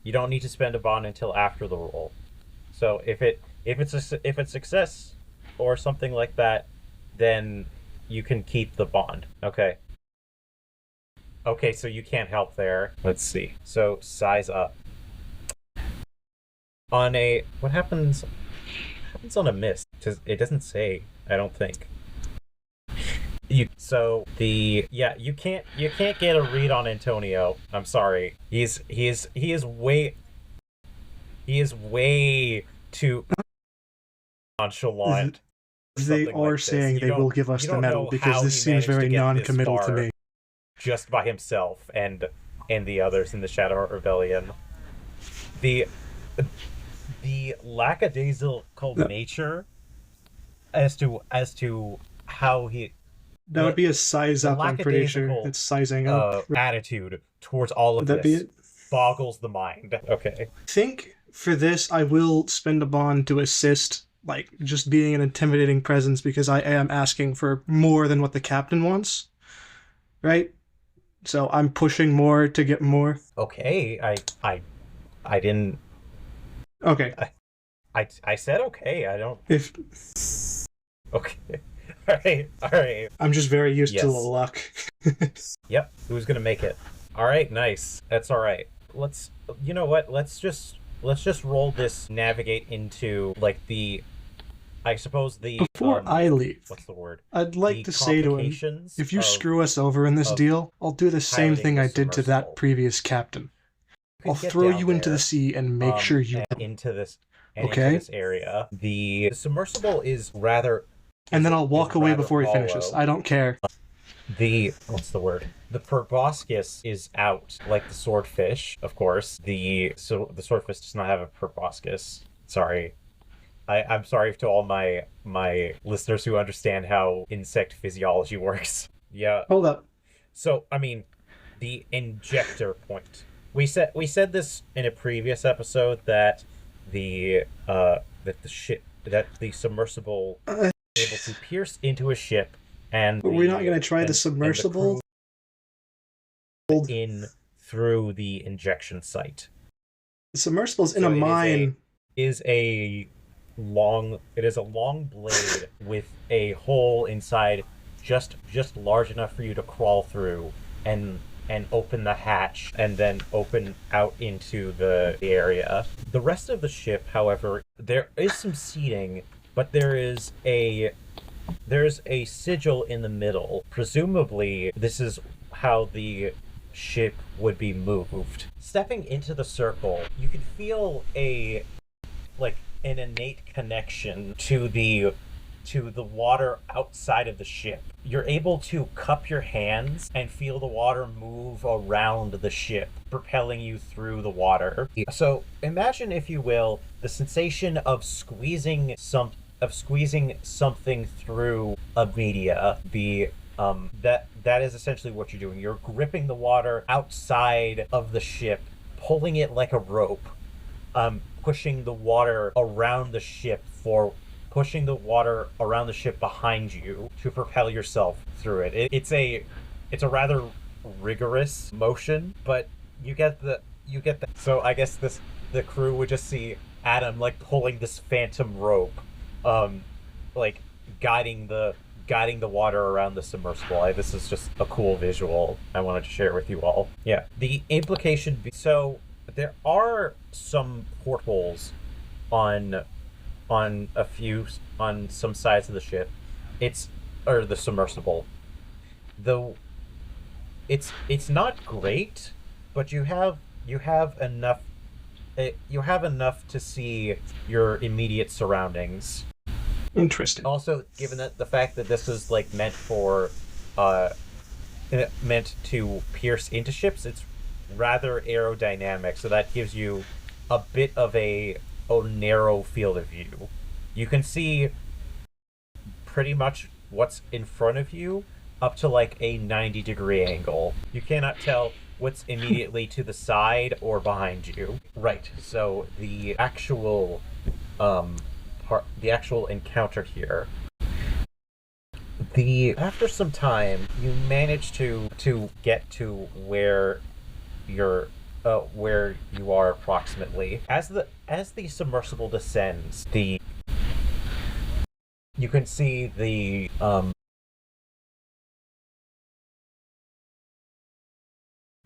You don't need to spend a bond until after the roll. So if it's success or something like that, then you can keep the bond. Okay. Okay. So you can't help there. Let's see. So size up. What happens on a miss? It doesn't say, I don't think. You can't get a read on Antonio. I'm sorry. He is way too nonchalant. They are like saying they will give us the medal because this seems very non-committal to me. Just by himself and the others in the Shadow Rebellion. The lackadaisical nature as to how he... That would be a size up, I'm pretty sure. It's sizing up. Attitude towards all of this boggles the mind. Okay. I think for this, I will spend a bond to assist, like, just being an intimidating presence, because I am asking for more than what the captain wants. Right? So I'm pushing more to get more. Okay. I didn't... Okay. I said okay. I don't... Okay. All right. I'm just very used to the luck. Yep. Who's gonna make it? All right. Nice. That's all right. You know what? Let's just roll this navigate into like I suppose before I leave. What's the word? I'd like to say to him, if you screw us over in this deal, I'll do the same thing I did to that previous captain. I'll throw you into the sea and make sure you into this area. The submersible is rather, and then I'll walk away before he finishes. I don't care. What's the word? The proboscis is out, like the swordfish, of course. The swordfish does not have a proboscis. Sorry. I'm sorry to all my listeners who understand how insect physiology works. Yeah. Hold up. So, I mean, the injector point. We said this in a previous episode that the submersible is able to pierce into a ship, and we're not going to try the submersible in through the injection site. The submersible's in a mine. It is a long blade with a hole inside just large enough for you to crawl through and open the hatch and then open out into the area. The rest of the ship, however, there is some seating, but there's a sigil in the middle. Presumably, this is how the ship would be moved. Stepping into the circle, you can feel an innate connection to the water outside of the ship. You're able to cup your hands and feel the water move around the ship, propelling you through the water. So imagine, if you will, the sensation of squeezing something through a media. That is essentially what you're doing. You're gripping the water outside of the ship, pulling it like a rope, pushing the water around the ship behind you to propel yourself through it. It's a rather rigorous motion, but you get the. So I guess the crew would just see Adam like pulling this phantom rope, like guiding the water around the submersible. This is just a cool visual I wanted to share with you all. Yeah, the implication. So there are some portholes on some sides of the ship. Or the submersible. Though it's not great, but you have enough to see your immediate surroundings. Interesting. Also, given that the fact that this is like meant to pierce into ships, it's rather aerodynamic, so that gives you a bit of a narrow field of view. You can see pretty much what's in front of you up to like a 90-degree angle. You cannot tell what's immediately to the side or behind you. Right. So the actual encounter here. After some time, you manage to get to where you are approximately. As the submersible descends, you can see the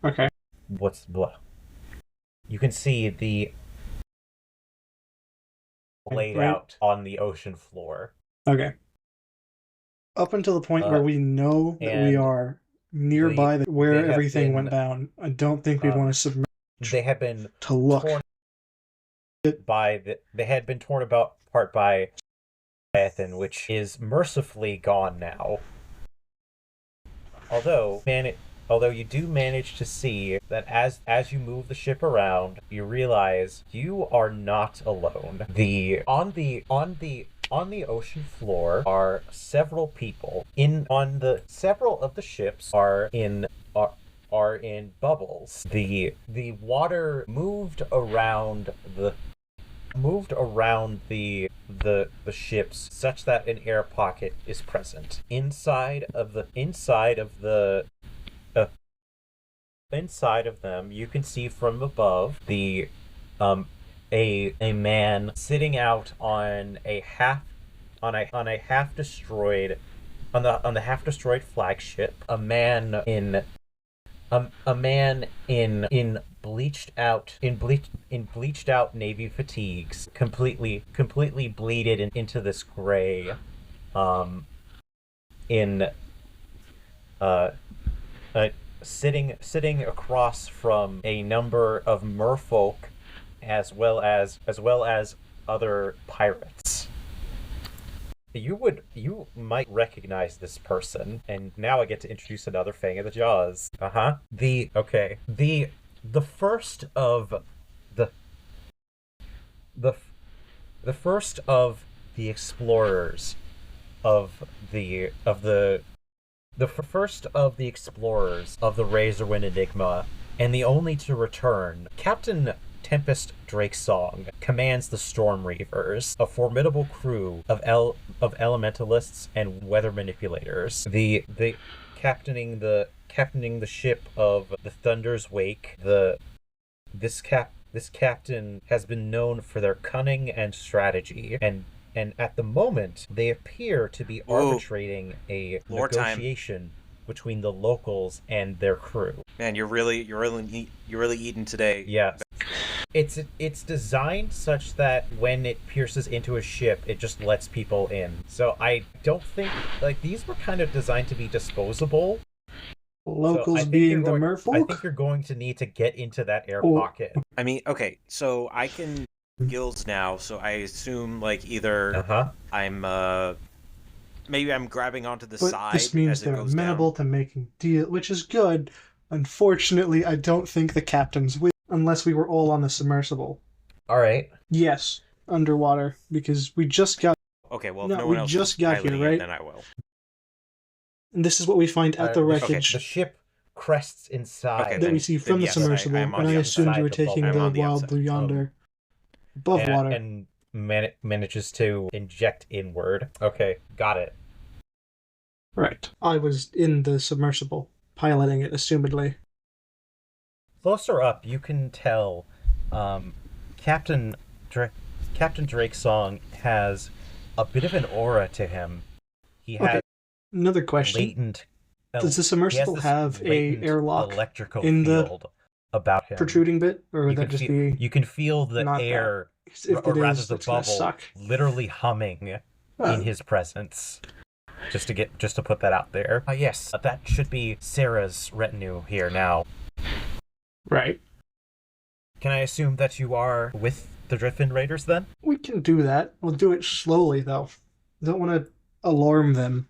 Okay. You can see the laid out on the ocean floor. Okay. Up until the point where we know that we are nearby where everything went down, I don't think we'd want to submerge. They have been to look they had been torn apart by Leviathan, which is mercifully gone now. Although you do manage to see that as you move the ship around, you realize you are not alone. On the ocean floor are several people. Several of the ships are in bubbles. The water moved around the ships such that an air pocket is present. Inside of them, you can see from above a man sitting out on the half destroyed flagship. A man in bleached out navy fatigues, completely bleeded into this gray, sitting across from a number of merfolk, as well as other pirates. You might recognize this person, and now I get to introduce another Fang of the Jaws. The first of the first of the explorers of the first of the explorers of the Razorwind Enigma, and the only to return, Captain Tempest Drakesong commands the Storm Reavers, a formidable crew of elementalists and weather manipulators. The captaining the ship of the Thunder's Wake. This captain has been known for their cunning and strategy, and at the moment they appear to be arbitrating a negotiation between the locals and their crew. Man, you're really eating today. Yeah. It's designed such that when it pierces into a ship, it just lets people in. So I don't think, like, these were kind of designed to be disposable. Locals being the merfolk? I think you're going to need to get into that air pocket. I mean, okay, so I can guilds now, so I assume, like, either maybe I'm grabbing onto the side. This means they're amenable to making deal, which is good. Unfortunately, I don't think the captains will, unless we were all on the submersible. All right. Yes, underwater, because we just got. Okay, well, if no one else just got here, right? Then I will. And this is what we find at the wreckage. Okay, the ship crests inside. That we see from the submersible, and I assumed you were taking the Wild Blue Yonder above water. And manages to inject inward. Okay, got it. Right. I was in the submersible, piloting it, assumedly. Closer up, you can tell Captain Drakesong has a bit of an aura to him. He has another question. Latent. Does the submersible have a airlock electrical in field about him? Protruding bit, or would that just be? You can feel the air, or rather the bubble, literally humming in his presence. Just to put that out there. Yes, that should be Sarah's retinue here now. Right. Can I assume that you are with the Driftwind Raiders then? We can do that. We'll do it slowly, though. We don't want to alarm them.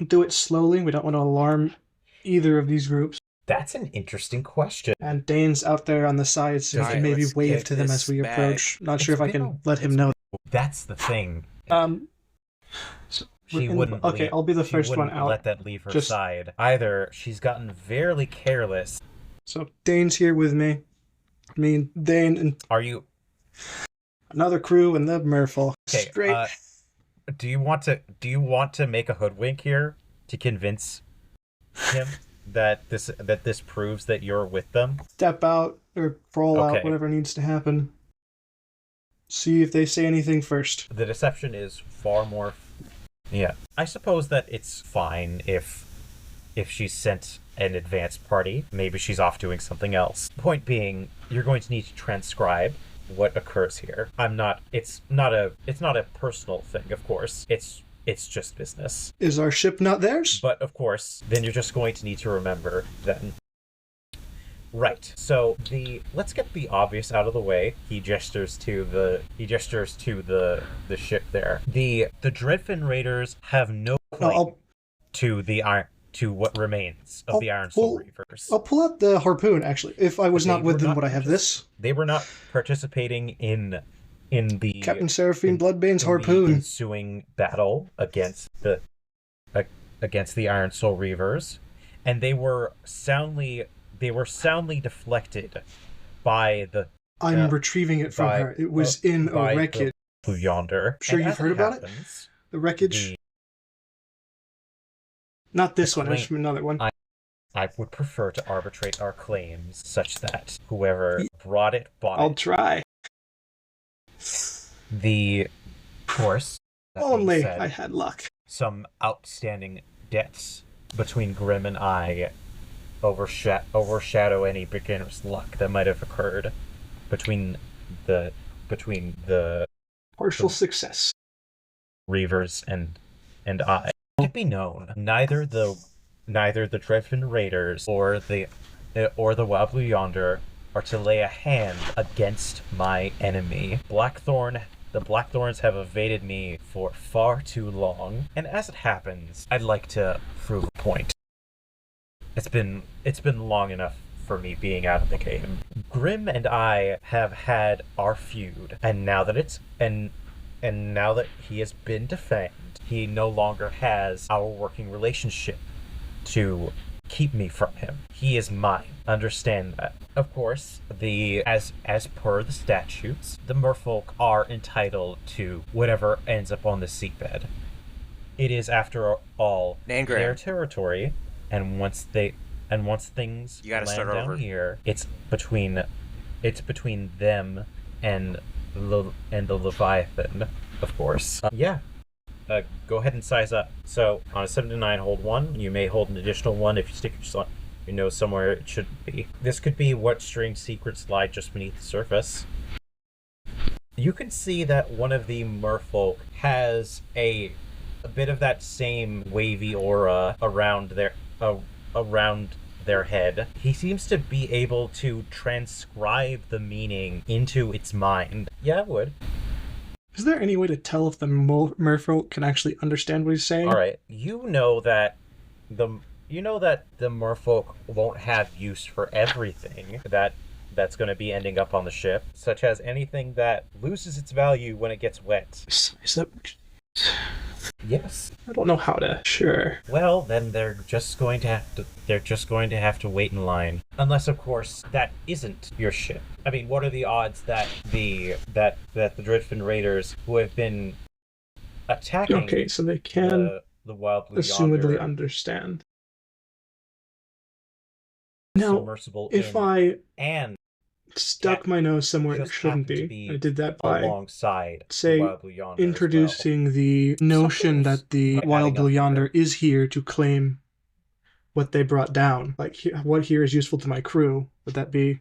Do it slowly. We don't want to alarm either of these groups. That's an interesting question. And Dane's out there on the side, so he can maybe wave to them as we approach. Not sure if I can let him know. That's the thing. She wouldn't. Okay, I'll be the first one out. Let that leave her side. Either she's gotten very careless. So Dane's here with me. Me and Dane and. Are you? Another crew and the merfolk. Okay. Straight. Do you want to make a hoodwink here to convince him that this proves that you're with them? Step out or crawl out, whatever needs to happen. See if they say anything first. The deception is far more. Yeah, I suppose that it's fine if she's sent an advanced party. Maybe she's off doing something else. Point being, you're going to need to transcribe what occurs here. It's not a personal thing, of course. It's just business. Is our ship not theirs? But of course, then you're just going to need to remember then. Right. So let's get the obvious out of the way. He gestures to the ship there. The Dreadfin Raiders have no claim to what remains of the Ironsoul Reavers. I'll pull out the harpoon, actually. If I was not with them, would I have this? They were not participating in the Captain Seraphine Bloodbane's harpoon. The ensuing battle against the Ironsoul Reavers, and they were soundly deflected by the. I'm retrieving it from her. It was in a wreckage. Blue Yonder. Sure, you've heard about it. The wreckage. Not this one. There's another one. I would prefer to arbitrate our claims such that whoever brought it bought it. I'll try. Of course. Only I had luck. Some outstanding debts between Grim and I overshadow any beginner's luck that might have occurred between the partial success Reavers and I. Let it be known, neither the Driven Raiders or the Wild Blue Yonder are to lay a hand against my enemy. The Blackthorns have evaded me for far too long, and as it happens, I'd like to prove a point. It's been long enough for me being out of the game. Grim and I have had our feud, and now that now that he has been defanged, he no longer has our working relationship to keep me from him. He is mine. Understand that. Of course, as per the statutes, the merfolk are entitled to whatever ends up on the seabed. It is, after all, NaN-Gram. Their territory, and once things you gotta land start down over. here, it's between them and the Leviathan, of course. Go ahead and size up. So, on a 7 to 9, hold 1. You may hold an additional 1 if you stick your nose somewhere it shouldn't be. This could be what strange secrets lie just beneath the surface. You can see that one of the merfolk has a bit of that same wavy aura around their head. He seems to be able to transcribe the meaning into its mind. Yeah, I would. Is there any way to tell if the merfolk can actually understand what he's saying? All right, you know that the merfolk won't have use for everything that's going to be ending up on the ship, such as anything that loses its value when it gets wet. Size up. Yes. I don't know how to. Sure. Well, then they're just going to have to wait in line. Unless, of course, that isn't your ship. I mean, what are the odds that the Driven Raiders, who have been attacking Okay, so they can the Wild Blue assumedly Yonder, understand. Now, submersible if and stuck my nose somewhere it shouldn't be. I did that by, alongside say, Wild Blue Yonder introducing the notion that the Wild Blue Yonder is here to claim what they brought down. Like, what here is useful to my crew. Would that be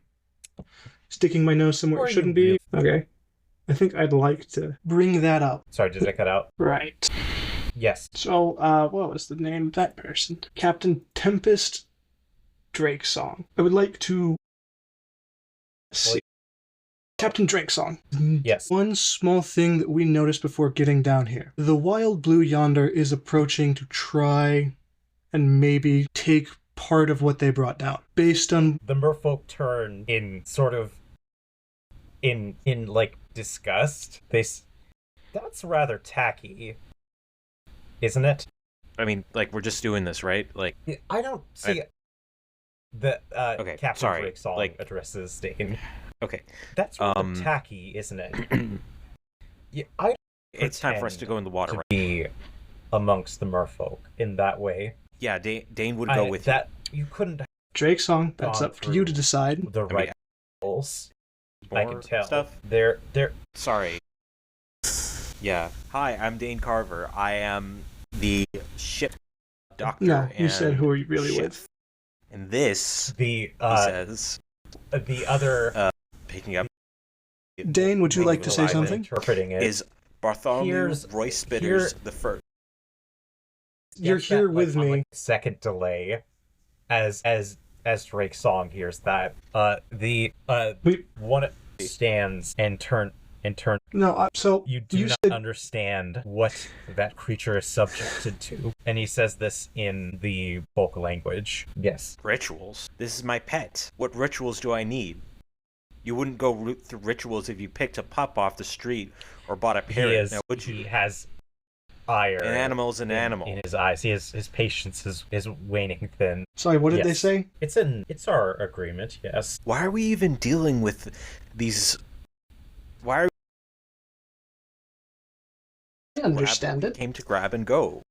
sticking my nose somewhere it shouldn't be? Okay. I think I'd like to bring that up. Sorry, did I cut out? Right. Yes. So, what was the name of that person? Captain Tempest Drakesong. I would like to see. Captain Drakesong. Yes. One small thing that we noticed before getting down here. The Wild Blue Yonder is approaching to try and maybe take part of what they brought down. Based on... The merfolk turn in sort of... in like, disgust. That's rather tacky, isn't it? I mean, like, we're just doing this, right? Like, I don't see... Okay, Captain sorry. Drake addresses Dane. Okay. That's rather tacky, isn't it? Yeah, it's time for us to go in the water. To be amongst the merfolk in that way. Yeah, Dane would go with that. You couldn't. Drakesong, that's up to you to decide. The right goals. I can tell. Stuff. They're. Sorry. Yeah. Hi, I'm Dane Carver. I am the ship doctor. No, you said who are you really with? And this, he says, the other picking up. Dane, would you like to say something? Interpreting it is Bartholomew Royce Spitters the first. You're here with me. Like, second delay, as Drakesong hears that. One stands and turn. No, so you do not understand what that creature is subjected to, and he says this in the folk language. Yes. Rituals. This is my pet. What rituals do I need? You wouldn't go through rituals if you picked a pup off the street or bought a parrot. Now, would you? He has ire. An animal's an animal. In his eyes, his patience is waning thin. Sorry, what did they say? It's our agreement. Yes. Why are we even dealing with these? Why are I understand it. Came to grab and go.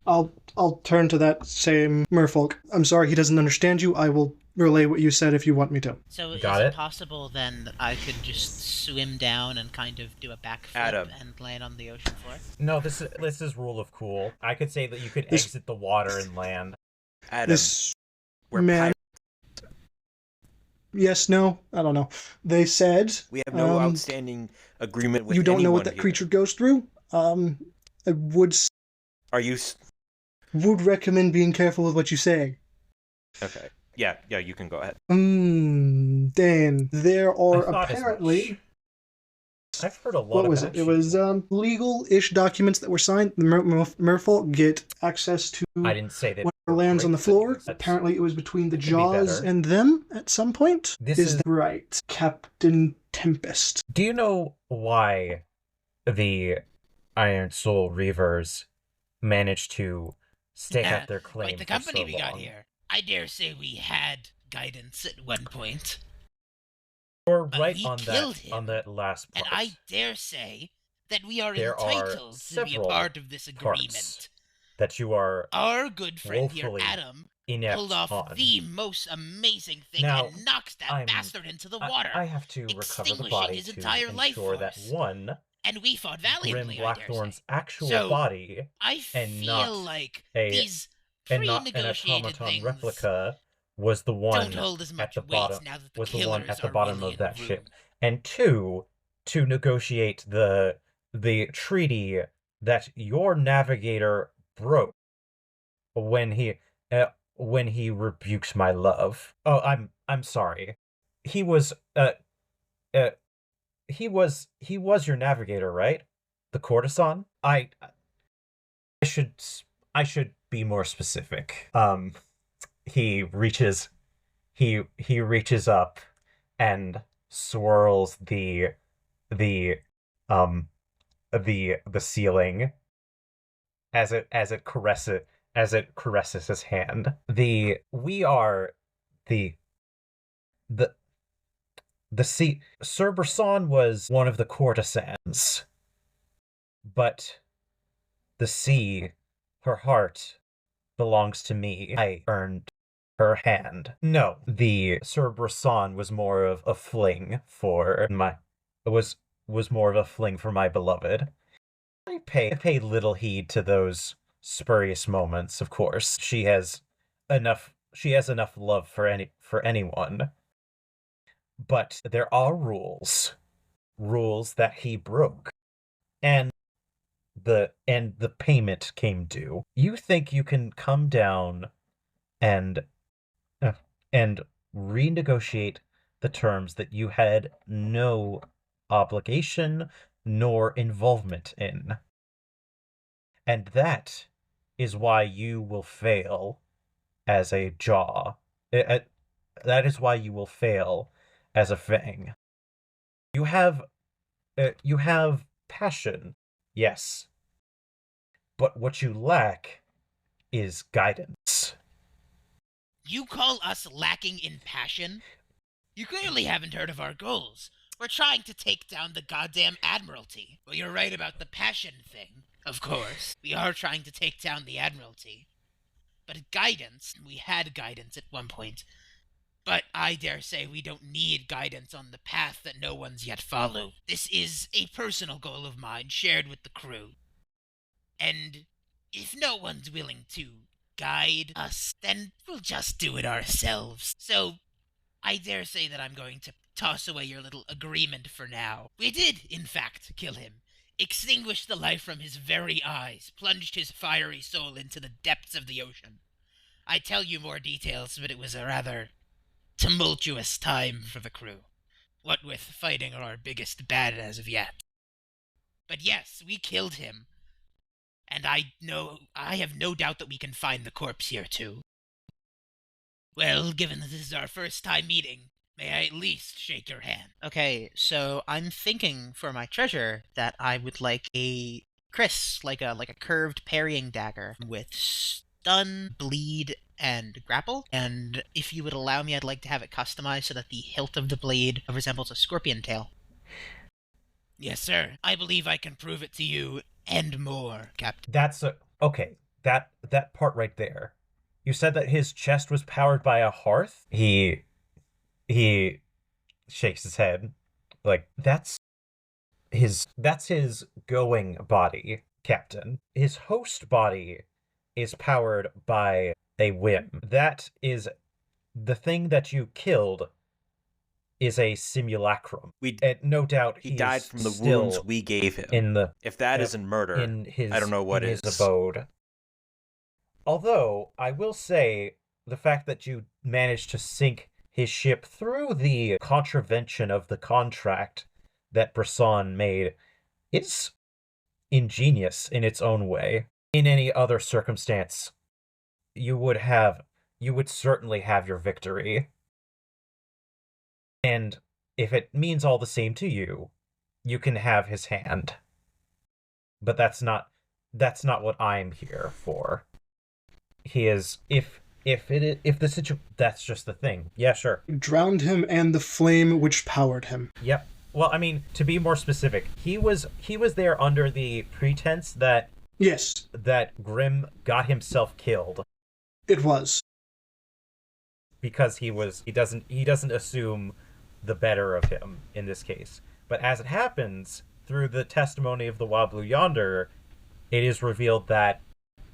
I'll turn to that same merfolk. I'm sorry he doesn't understand you. I will relay what you said if you want me to. So is it possible then that I could just swim down and kind of do a backflip and land on the ocean floor? No, this is rule of cool. I could say that you could exit the water and land. Adam, we're pirates. Yes, no, I don't know. They said We have no outstanding agreement with you don't know what anyone that here. creature goes through. I Are you? would recommend being careful with what you say. Okay. Yeah, you can go ahead. Dane, there are apparently... I've heard a lot what about was it? It was legal-ish documents that were signed. The merfolk get access to I didn't say that whatever lands on the floor. Things. Apparently it was between the Jaws and them at some point. Is that right, Captain Tempest? Do you know why the Ironsoul Reavers managed to stake out their claim like the for company so we long? got here. I dare say we had guidance at one point. Or right on that last part. And I dare say that we are entitled to be a part of this agreement. That you are our good friend here, Adam, pulled off the most amazing thing and knocks that bastard into the water. I have to recover the body his entire to life ensure that one, and we fought valiantly, Grim Blackthorn's actual so, body, I feel and not like these pre-negotiated things replica was the one at the bottom. Was the one at the bottom of that ship, and two, to negotiate the treaty that your navigator broke when he rebukes my love. Oh, I'm sorry. He was he was your navigator, right? The courtesan? I should be more specific. He reaches up and swirls the ceiling as it caresses his hand. Cerberson was one of the courtesans, but the sea, her heart, belongs to me. I earned her hand. No, the Cerberson was more of a fling for my beloved. I pay little heed to those spurious moments, of course. She has enough love for anyone. But there are rules that he broke. And the payment came due. You think you can come down and renegotiate the terms that you had no obligation nor involvement in. And that is why you will fail as a jaw. That is why you will fail as a fang. You have passion, yes. But what you lack is guidance. You call us lacking in passion? You clearly haven't heard of our goals. We're trying to take down the goddamn Admiralty. Well, you're right about the passion thing, of course. We are trying to take down the Admiralty. But guidance, we had guidance at one point. But I dare say we don't need guidance on the path that no one's yet followed. This is a personal goal of mine, shared with the crew. And if no one's willing to guide us, then we'll just do it ourselves. So, I dare say that I'm going to toss away your little agreement for now. We did, in fact, kill him. Extinguished the life from his very eyes, plunged his fiery soul into the depths of the ocean. I'd tell you more details, but it was a rather tumultuous time for the crew. What with fighting our biggest bad as of yet. But yes, we killed him. And I have no doubt that we can find the corpse here too. Well, given that this is our first time meeting, may I at least shake your hand? Okay, so I'm thinking for my treasure that I would like a Chris, like a curved parrying dagger with stun, bleed, and grapple. And if you would allow me, I'd like to have it customized so that the hilt of the blade resembles a scorpion tail. Yes, sir. I believe I can prove it to you and more, Captain. Okay. That part right there. You said that his chest was powered by a hearth? He shakes his head. Like, that's his going body, Captain. His host body is powered by a whim. That is the thing that you killed is a simulacrum. No doubt he died from the still wounds we gave him. If that isn't murder, I don't know what is. His abode. Although, I will say, the fact that you managed to sink his ship through the contravention of the contract that Brisson made is ingenious in its own way. In any other circumstance, you would certainly have your victory. And if it means all the same to you, you can have his hand. But that's not what I'm here for. He is that's just the thing. Yeah, sure. Drowned him and the flame which powered him. Yep. Well, I mean, to be more specific, he was there under the pretense that that Grim got himself killed. It was. Because he doesn't assume the better of him in this case. But as it happens, through the testimony of the Wild Blue Yonder, it is revealed that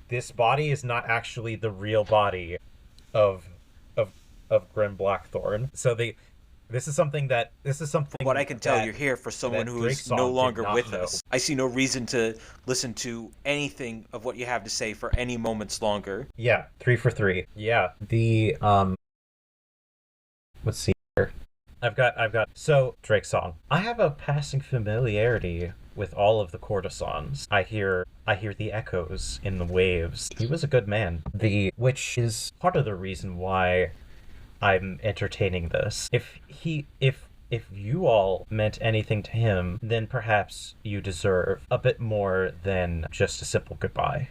this body is not actually the real body of Grim Blackthorn. So this is something. From what I can tell, you're here for someone who is no longer with us. I see no reason to listen to anything of what you have to say for any moments longer. Yeah, 3 for 3. Yeah, let's see here. I've got. So Drake's song. I have a passing familiarity with all of the courtesans. I hear the echoes in the waves. He was a good man. Which is part of the reason why I'm entertaining this. If you all meant anything to him, then perhaps you deserve a bit more than just a simple goodbye.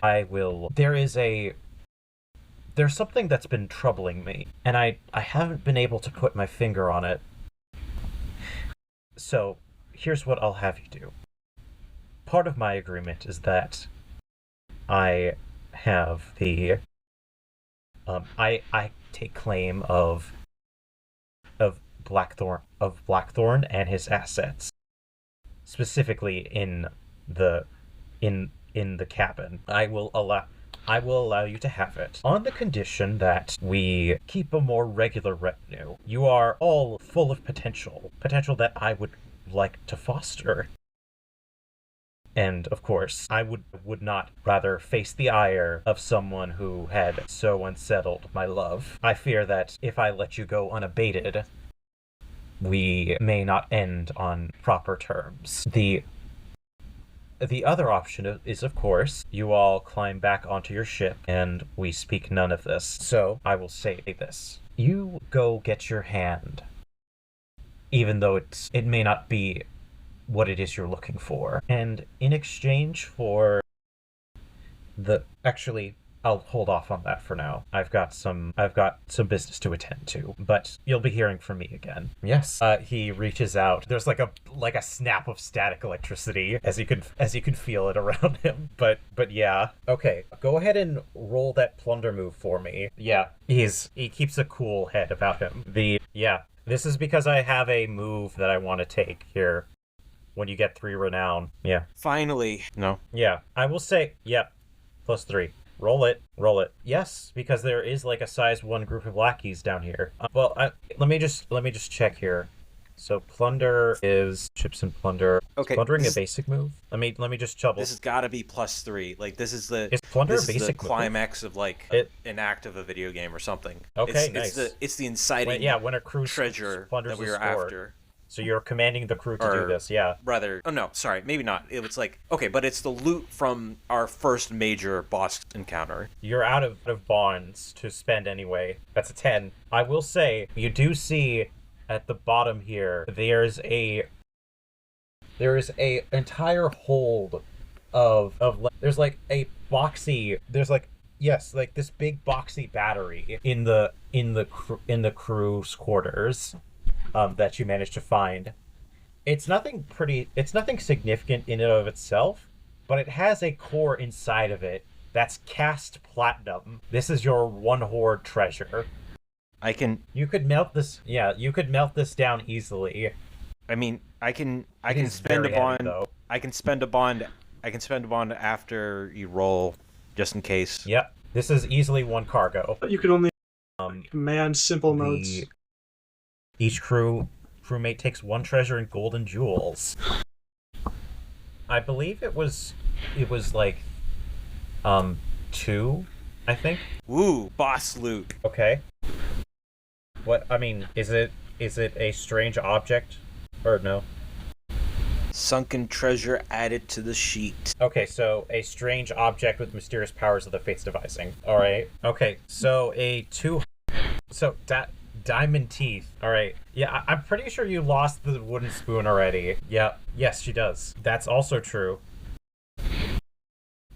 There's something that's been troubling me, and I haven't been able to put my finger on it. So, here's what I'll have you do. Part of my agreement is that I have I take claim of Blackthorn and his assets, specifically in the cabin. I will allow you to have it on the condition that we keep a more regular retinue. You are all full of potential that I would like to foster. And, of course, I would not rather face the ire of someone who had so unsettled my love. I fear that if I let you go unabated, we may not end on proper terms. The other option is, of course, you all climb back onto your ship, and we speak none of this. So, I will say this. You go get your hand, even though it may not be what it is you're looking for. And in exchange for I'll hold off on that for now. I've got some business to attend to, but you'll be hearing from me again. Yes. He reaches out. There's like a snap of static electricity as you can feel it around him. But yeah. Okay. Go ahead and roll that plunder move for me. Yeah. He keeps a cool head about him. This is because I have a move that I want to take here. When you get 3 renown. Yeah. Finally. No. Yeah. I will say, yeah. +3. Roll it. Yes, because there is like a size 1 group of lackeys down here. Let me just check here. So plunder is chips and plunder. Okay. Is plundering a basic move? Let me just double. This has got to be +3. Like is plunder a basic the move? Climax of like an act of a video game or something. Okay, nice. It's the inciting when a crew treasure that we were after. So you're commanding the crew to do this, yeah. Rather, oh no, sorry, maybe not. It was like, okay, but it's the loot from our first major boss encounter. You're out of bonds to spend anyway. That's a 10. I will say, you do see at the bottom here, there is a entire hold there's like a boxy, like this big boxy battery in the crew's quarters. That you managed to find. It's nothing significant in and of itself, but it has a core inside of it that's cast platinum. This is your one hoard treasure. You could melt this. Yeah, you could melt this down easily. I mean, I can spend a bond. I can spend a bond after you roll, just in case. Yep. This is easily 1 cargo. But you could only command simple modes. Each crew crewmate takes 1 treasure and golden jewels. I believe it was like 2, I think. Woo, boss loot. Okay. What, I mean, is it a strange object or no? Sunken treasure added to the sheet. Okay, so a strange object with mysterious powers of the Fates devising. All right. Okay, so diamond teeth. All right. Yeah, I'm pretty sure you lost the wooden spoon already. Yeah. Yes, she does. That's also true.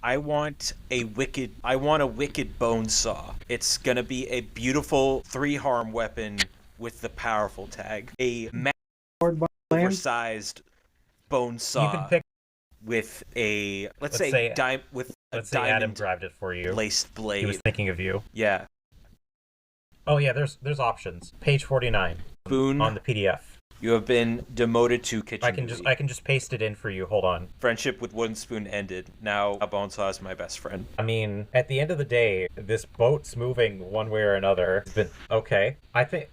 I want a wicked bone saw. It's gonna be a beautiful 3-harm weapon with the powerful tag. A oversized bone saw. You can pick with a let's say Adam grabbed it for you. Laced blade. He was thinking of you. Yeah. Oh yeah, there's options. Page 49. Spoon on the PDF. You have been demoted to kitchen. I can just paste it in for you. Hold on. Friendship with wooden spoon ended. Now a bone saw is my best friend. I mean, at the end of the day, this boat's moving one way or another. It's been okay. I think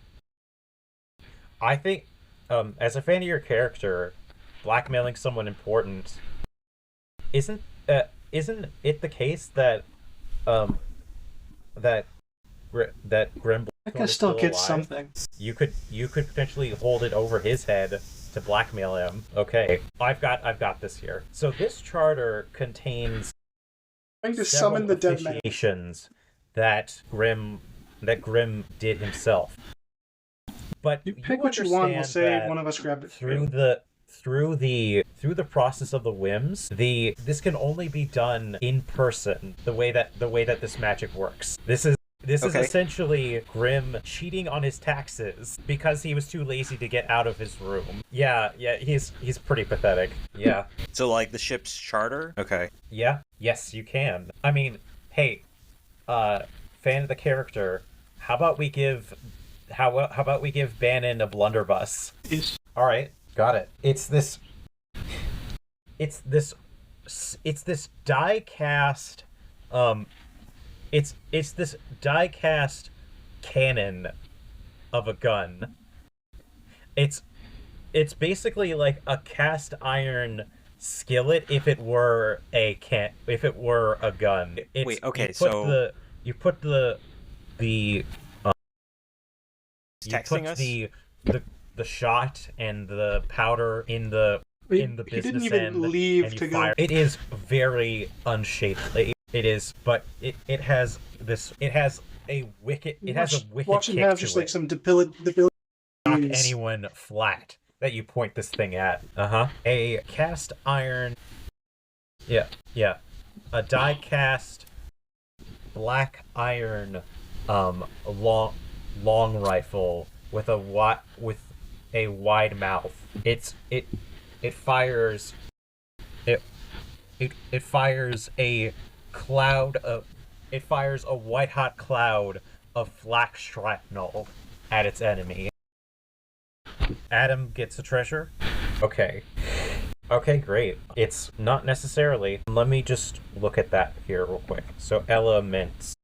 as a fan of your character, blackmailing someone important isn't it the case that Grim I can still get something. You could potentially hold it over his head to blackmail him. Okay, I've got this here. So this charter contains trying to summon the dead man that Grim did himself. But you pick what you want. We'll say one of us grabbed it through the process of the whims. This can only be done in person. The way that this magic works. This is essentially Grim cheating on his taxes because he was too lazy to get out of his room. Yeah, he's pretty pathetic. Yeah. So like the ship's charter? Okay. Yeah. Yes, you can. I mean, hey, fan of the character, how about we give Bannon a blunderbuss? All right, got it. It's this die cast It's this die-cast cannon of a gun. It's basically like a cast iron skillet if it were a gun. Wait, okay, you put the shot and the powder in the business he didn't even leave to go. It is very unshapely. It is, but it has a wicked watch kick him have to just it. like some debility. Knock anyone flat that you point this thing at. A cast iron. Yeah. A die cast black iron long rifle with a wide mouth. It fires a cloud of a white hot cloud of flak shrapnel at its enemy. Adam gets a treasure. Okay, great. It's not necessarily. Let me just look at that here real quick. So elements.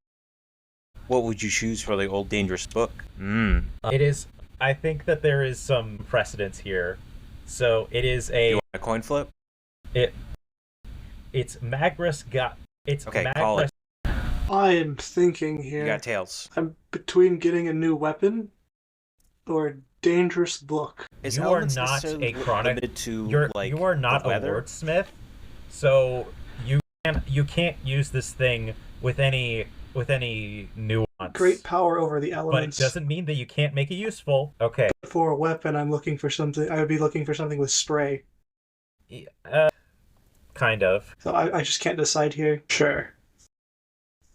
What would you choose for the old dangerous book? It is. I think that there is some precedence here. So it is a. You want a coin flip? It's Magris got. It's okay. Magris. Call it. I am thinking here. You got tails. I'm between getting a new weapon or a dangerous book. You are not a chronic. You are not a wordsmith, so you can't use this thing with any nuance. Great power over the elements. But it doesn't mean that you can't make it useful. Okay. For a weapon, I'm looking for something. I would be looking for something with spray. Kind of. So I just can't decide here. Sure.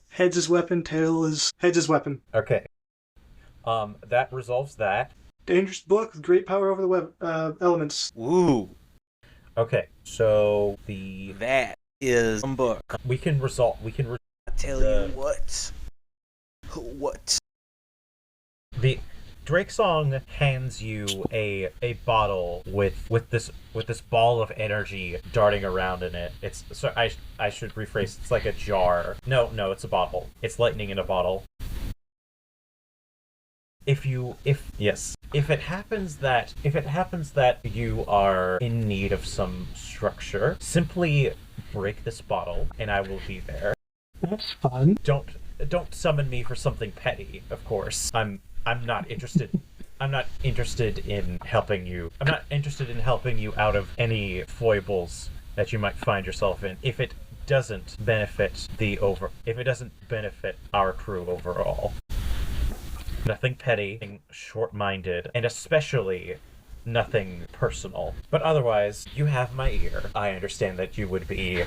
Heads is weapon, heads is weapon. Okay. That resolves that. Dangerous book with great power over the elements. Ooh. Okay, so that is a book. We can resolve. I tell you what. The Drake Song hands you a bottle with this ball of energy darting around in it. It's so I should rephrase. It's like a jar. No, it's a bottle. It's lightning in a bottle. If if it happens that you are in need of some structure, simply break this bottle and I will be there. That's fun. Don't summon me for something petty, of course. I'm not interested. I'm not interested in helping you. I'm not interested in helping you out of any foibles that you might find yourself in if it doesn't benefit our crew overall. Nothing petty, nothing short-minded, and especially nothing personal. But otherwise, you have my ear. I understand that you would be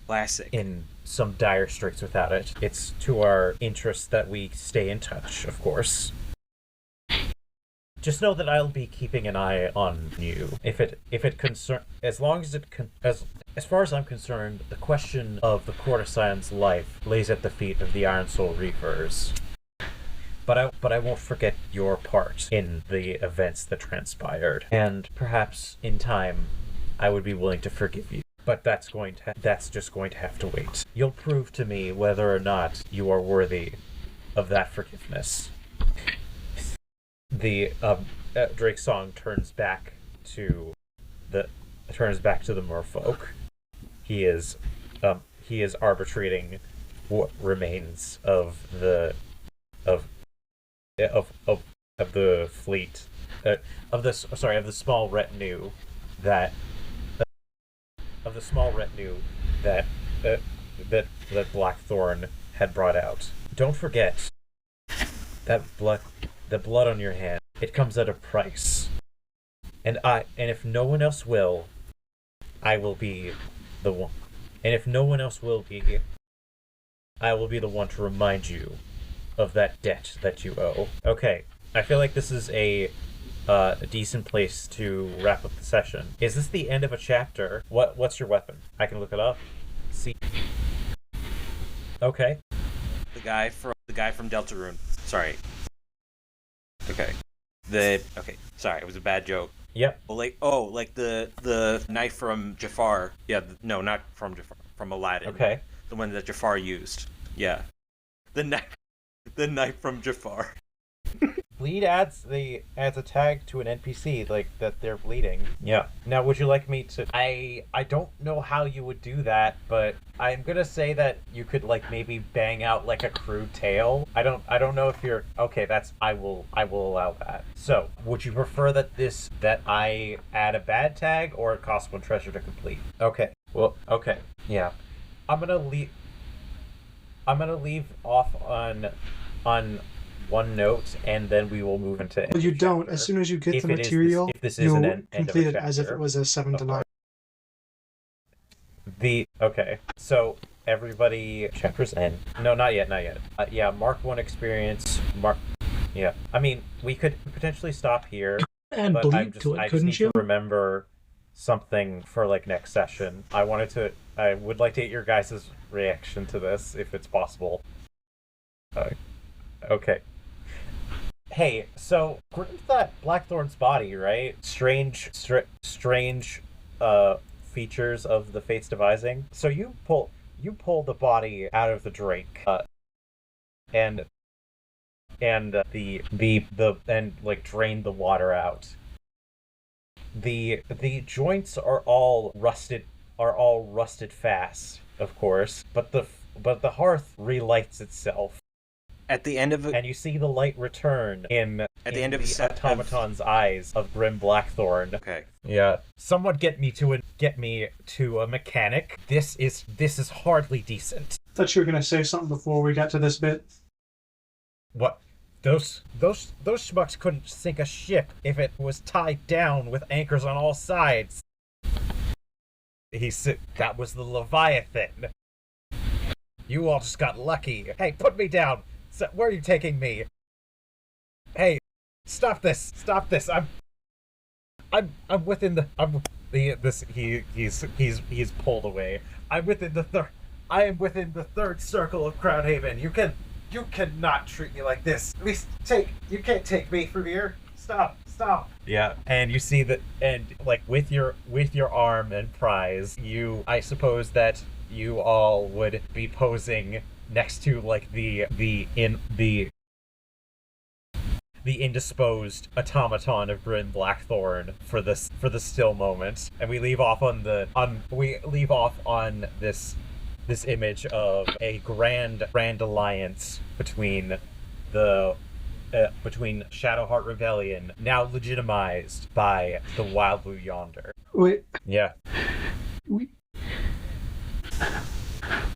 classic in some dire straits without it. It's to our interest that we stay in touch, of course. Just know that I'll be keeping an eye on you. As far as I'm concerned, the question of the courtesan's life lays at the feet of the Ironsoul Reavers. But I won't forget your part in the events that transpired, and perhaps in time, I would be willing to forgive you. But that's just going to have to wait. You'll prove to me whether or not you are worthy of that forgiveness. The Drake's song turns back to the merfolk. He is arbitrating what remains of the fleet of the small retinue that Blackthorn had brought out. Don't forget that the blood on your hand. It comes at a price, and if no one else will, I will be the one. And if no one else will be, I will be the one to remind you of that debt that you owe. Okay, I feel like this is a decent place to wrap up the session. Is this the end of a chapter? What's your weapon? I can look it up. See. Okay. The guy from Deltarune. Sorry. Okay. Sorry, it was a bad joke. Yep. Well, like the knife from Jafar. Yeah, no, not from Jafar. From Aladdin. Okay. The one that Jafar used. Yeah. The knife from Jafar. Bleed adds a tag to an NPC, like that they're bleeding. Yeah. Now, would you like me to? I don't know how you would do that, but I'm gonna say that you could maybe bang out like a crude tale. I don't know if you're okay. I will allow that. So, would you prefer that I add a bad tag or it costs 1 treasure to complete? Okay. Well, okay. Yeah. I'm gonna leave off on one note, and then we will move into. Well, you don't. As soon as you get the material, you'll complete it as if it was a 7 to 9. Okay. So everybody, chapters end. No, not yet. Yeah, mark 1 experience. Yeah. I mean, we could potentially stop here, and but bleed to it, couldn't you? To remember something for next session. I would like to get your guys' reaction to this, if it's possible. Okay. Hey, so Grim's that Blackthorn's body, right? Strange features of the Fates devising. So you pull the body out of the drink, and drain the water out. The joints are all rusted fast, of course, but the hearth relights itself. At the end of it, and you see the light return in the end of the automaton's eyes of Grim Blackthorn. Okay. Yeah. Someone get me to a mechanic. This is hardly decent. I thought you were gonna say something before we got to this bit. What? Those schmucks couldn't sink a ship if it was tied down with anchors on all sides. He said that was the Leviathan. You all just got lucky. Hey, put me down. So, where are you taking me? Hey, stop this! I'm within the. He's pulled away. I am within the third circle of Crownhaven. You cannot treat me like this. At least you can't take me from here. Stop. Yeah, and you see that, and with your arm and prize, I suppose that you all would be posing next to the indisposed automaton of Bryn Blackthorn for the still moment, and we leave off on this image of a grand alliance between Shadowheart Rebellion, now legitimized by the Wild Blue Yonder. Wait. Yeah.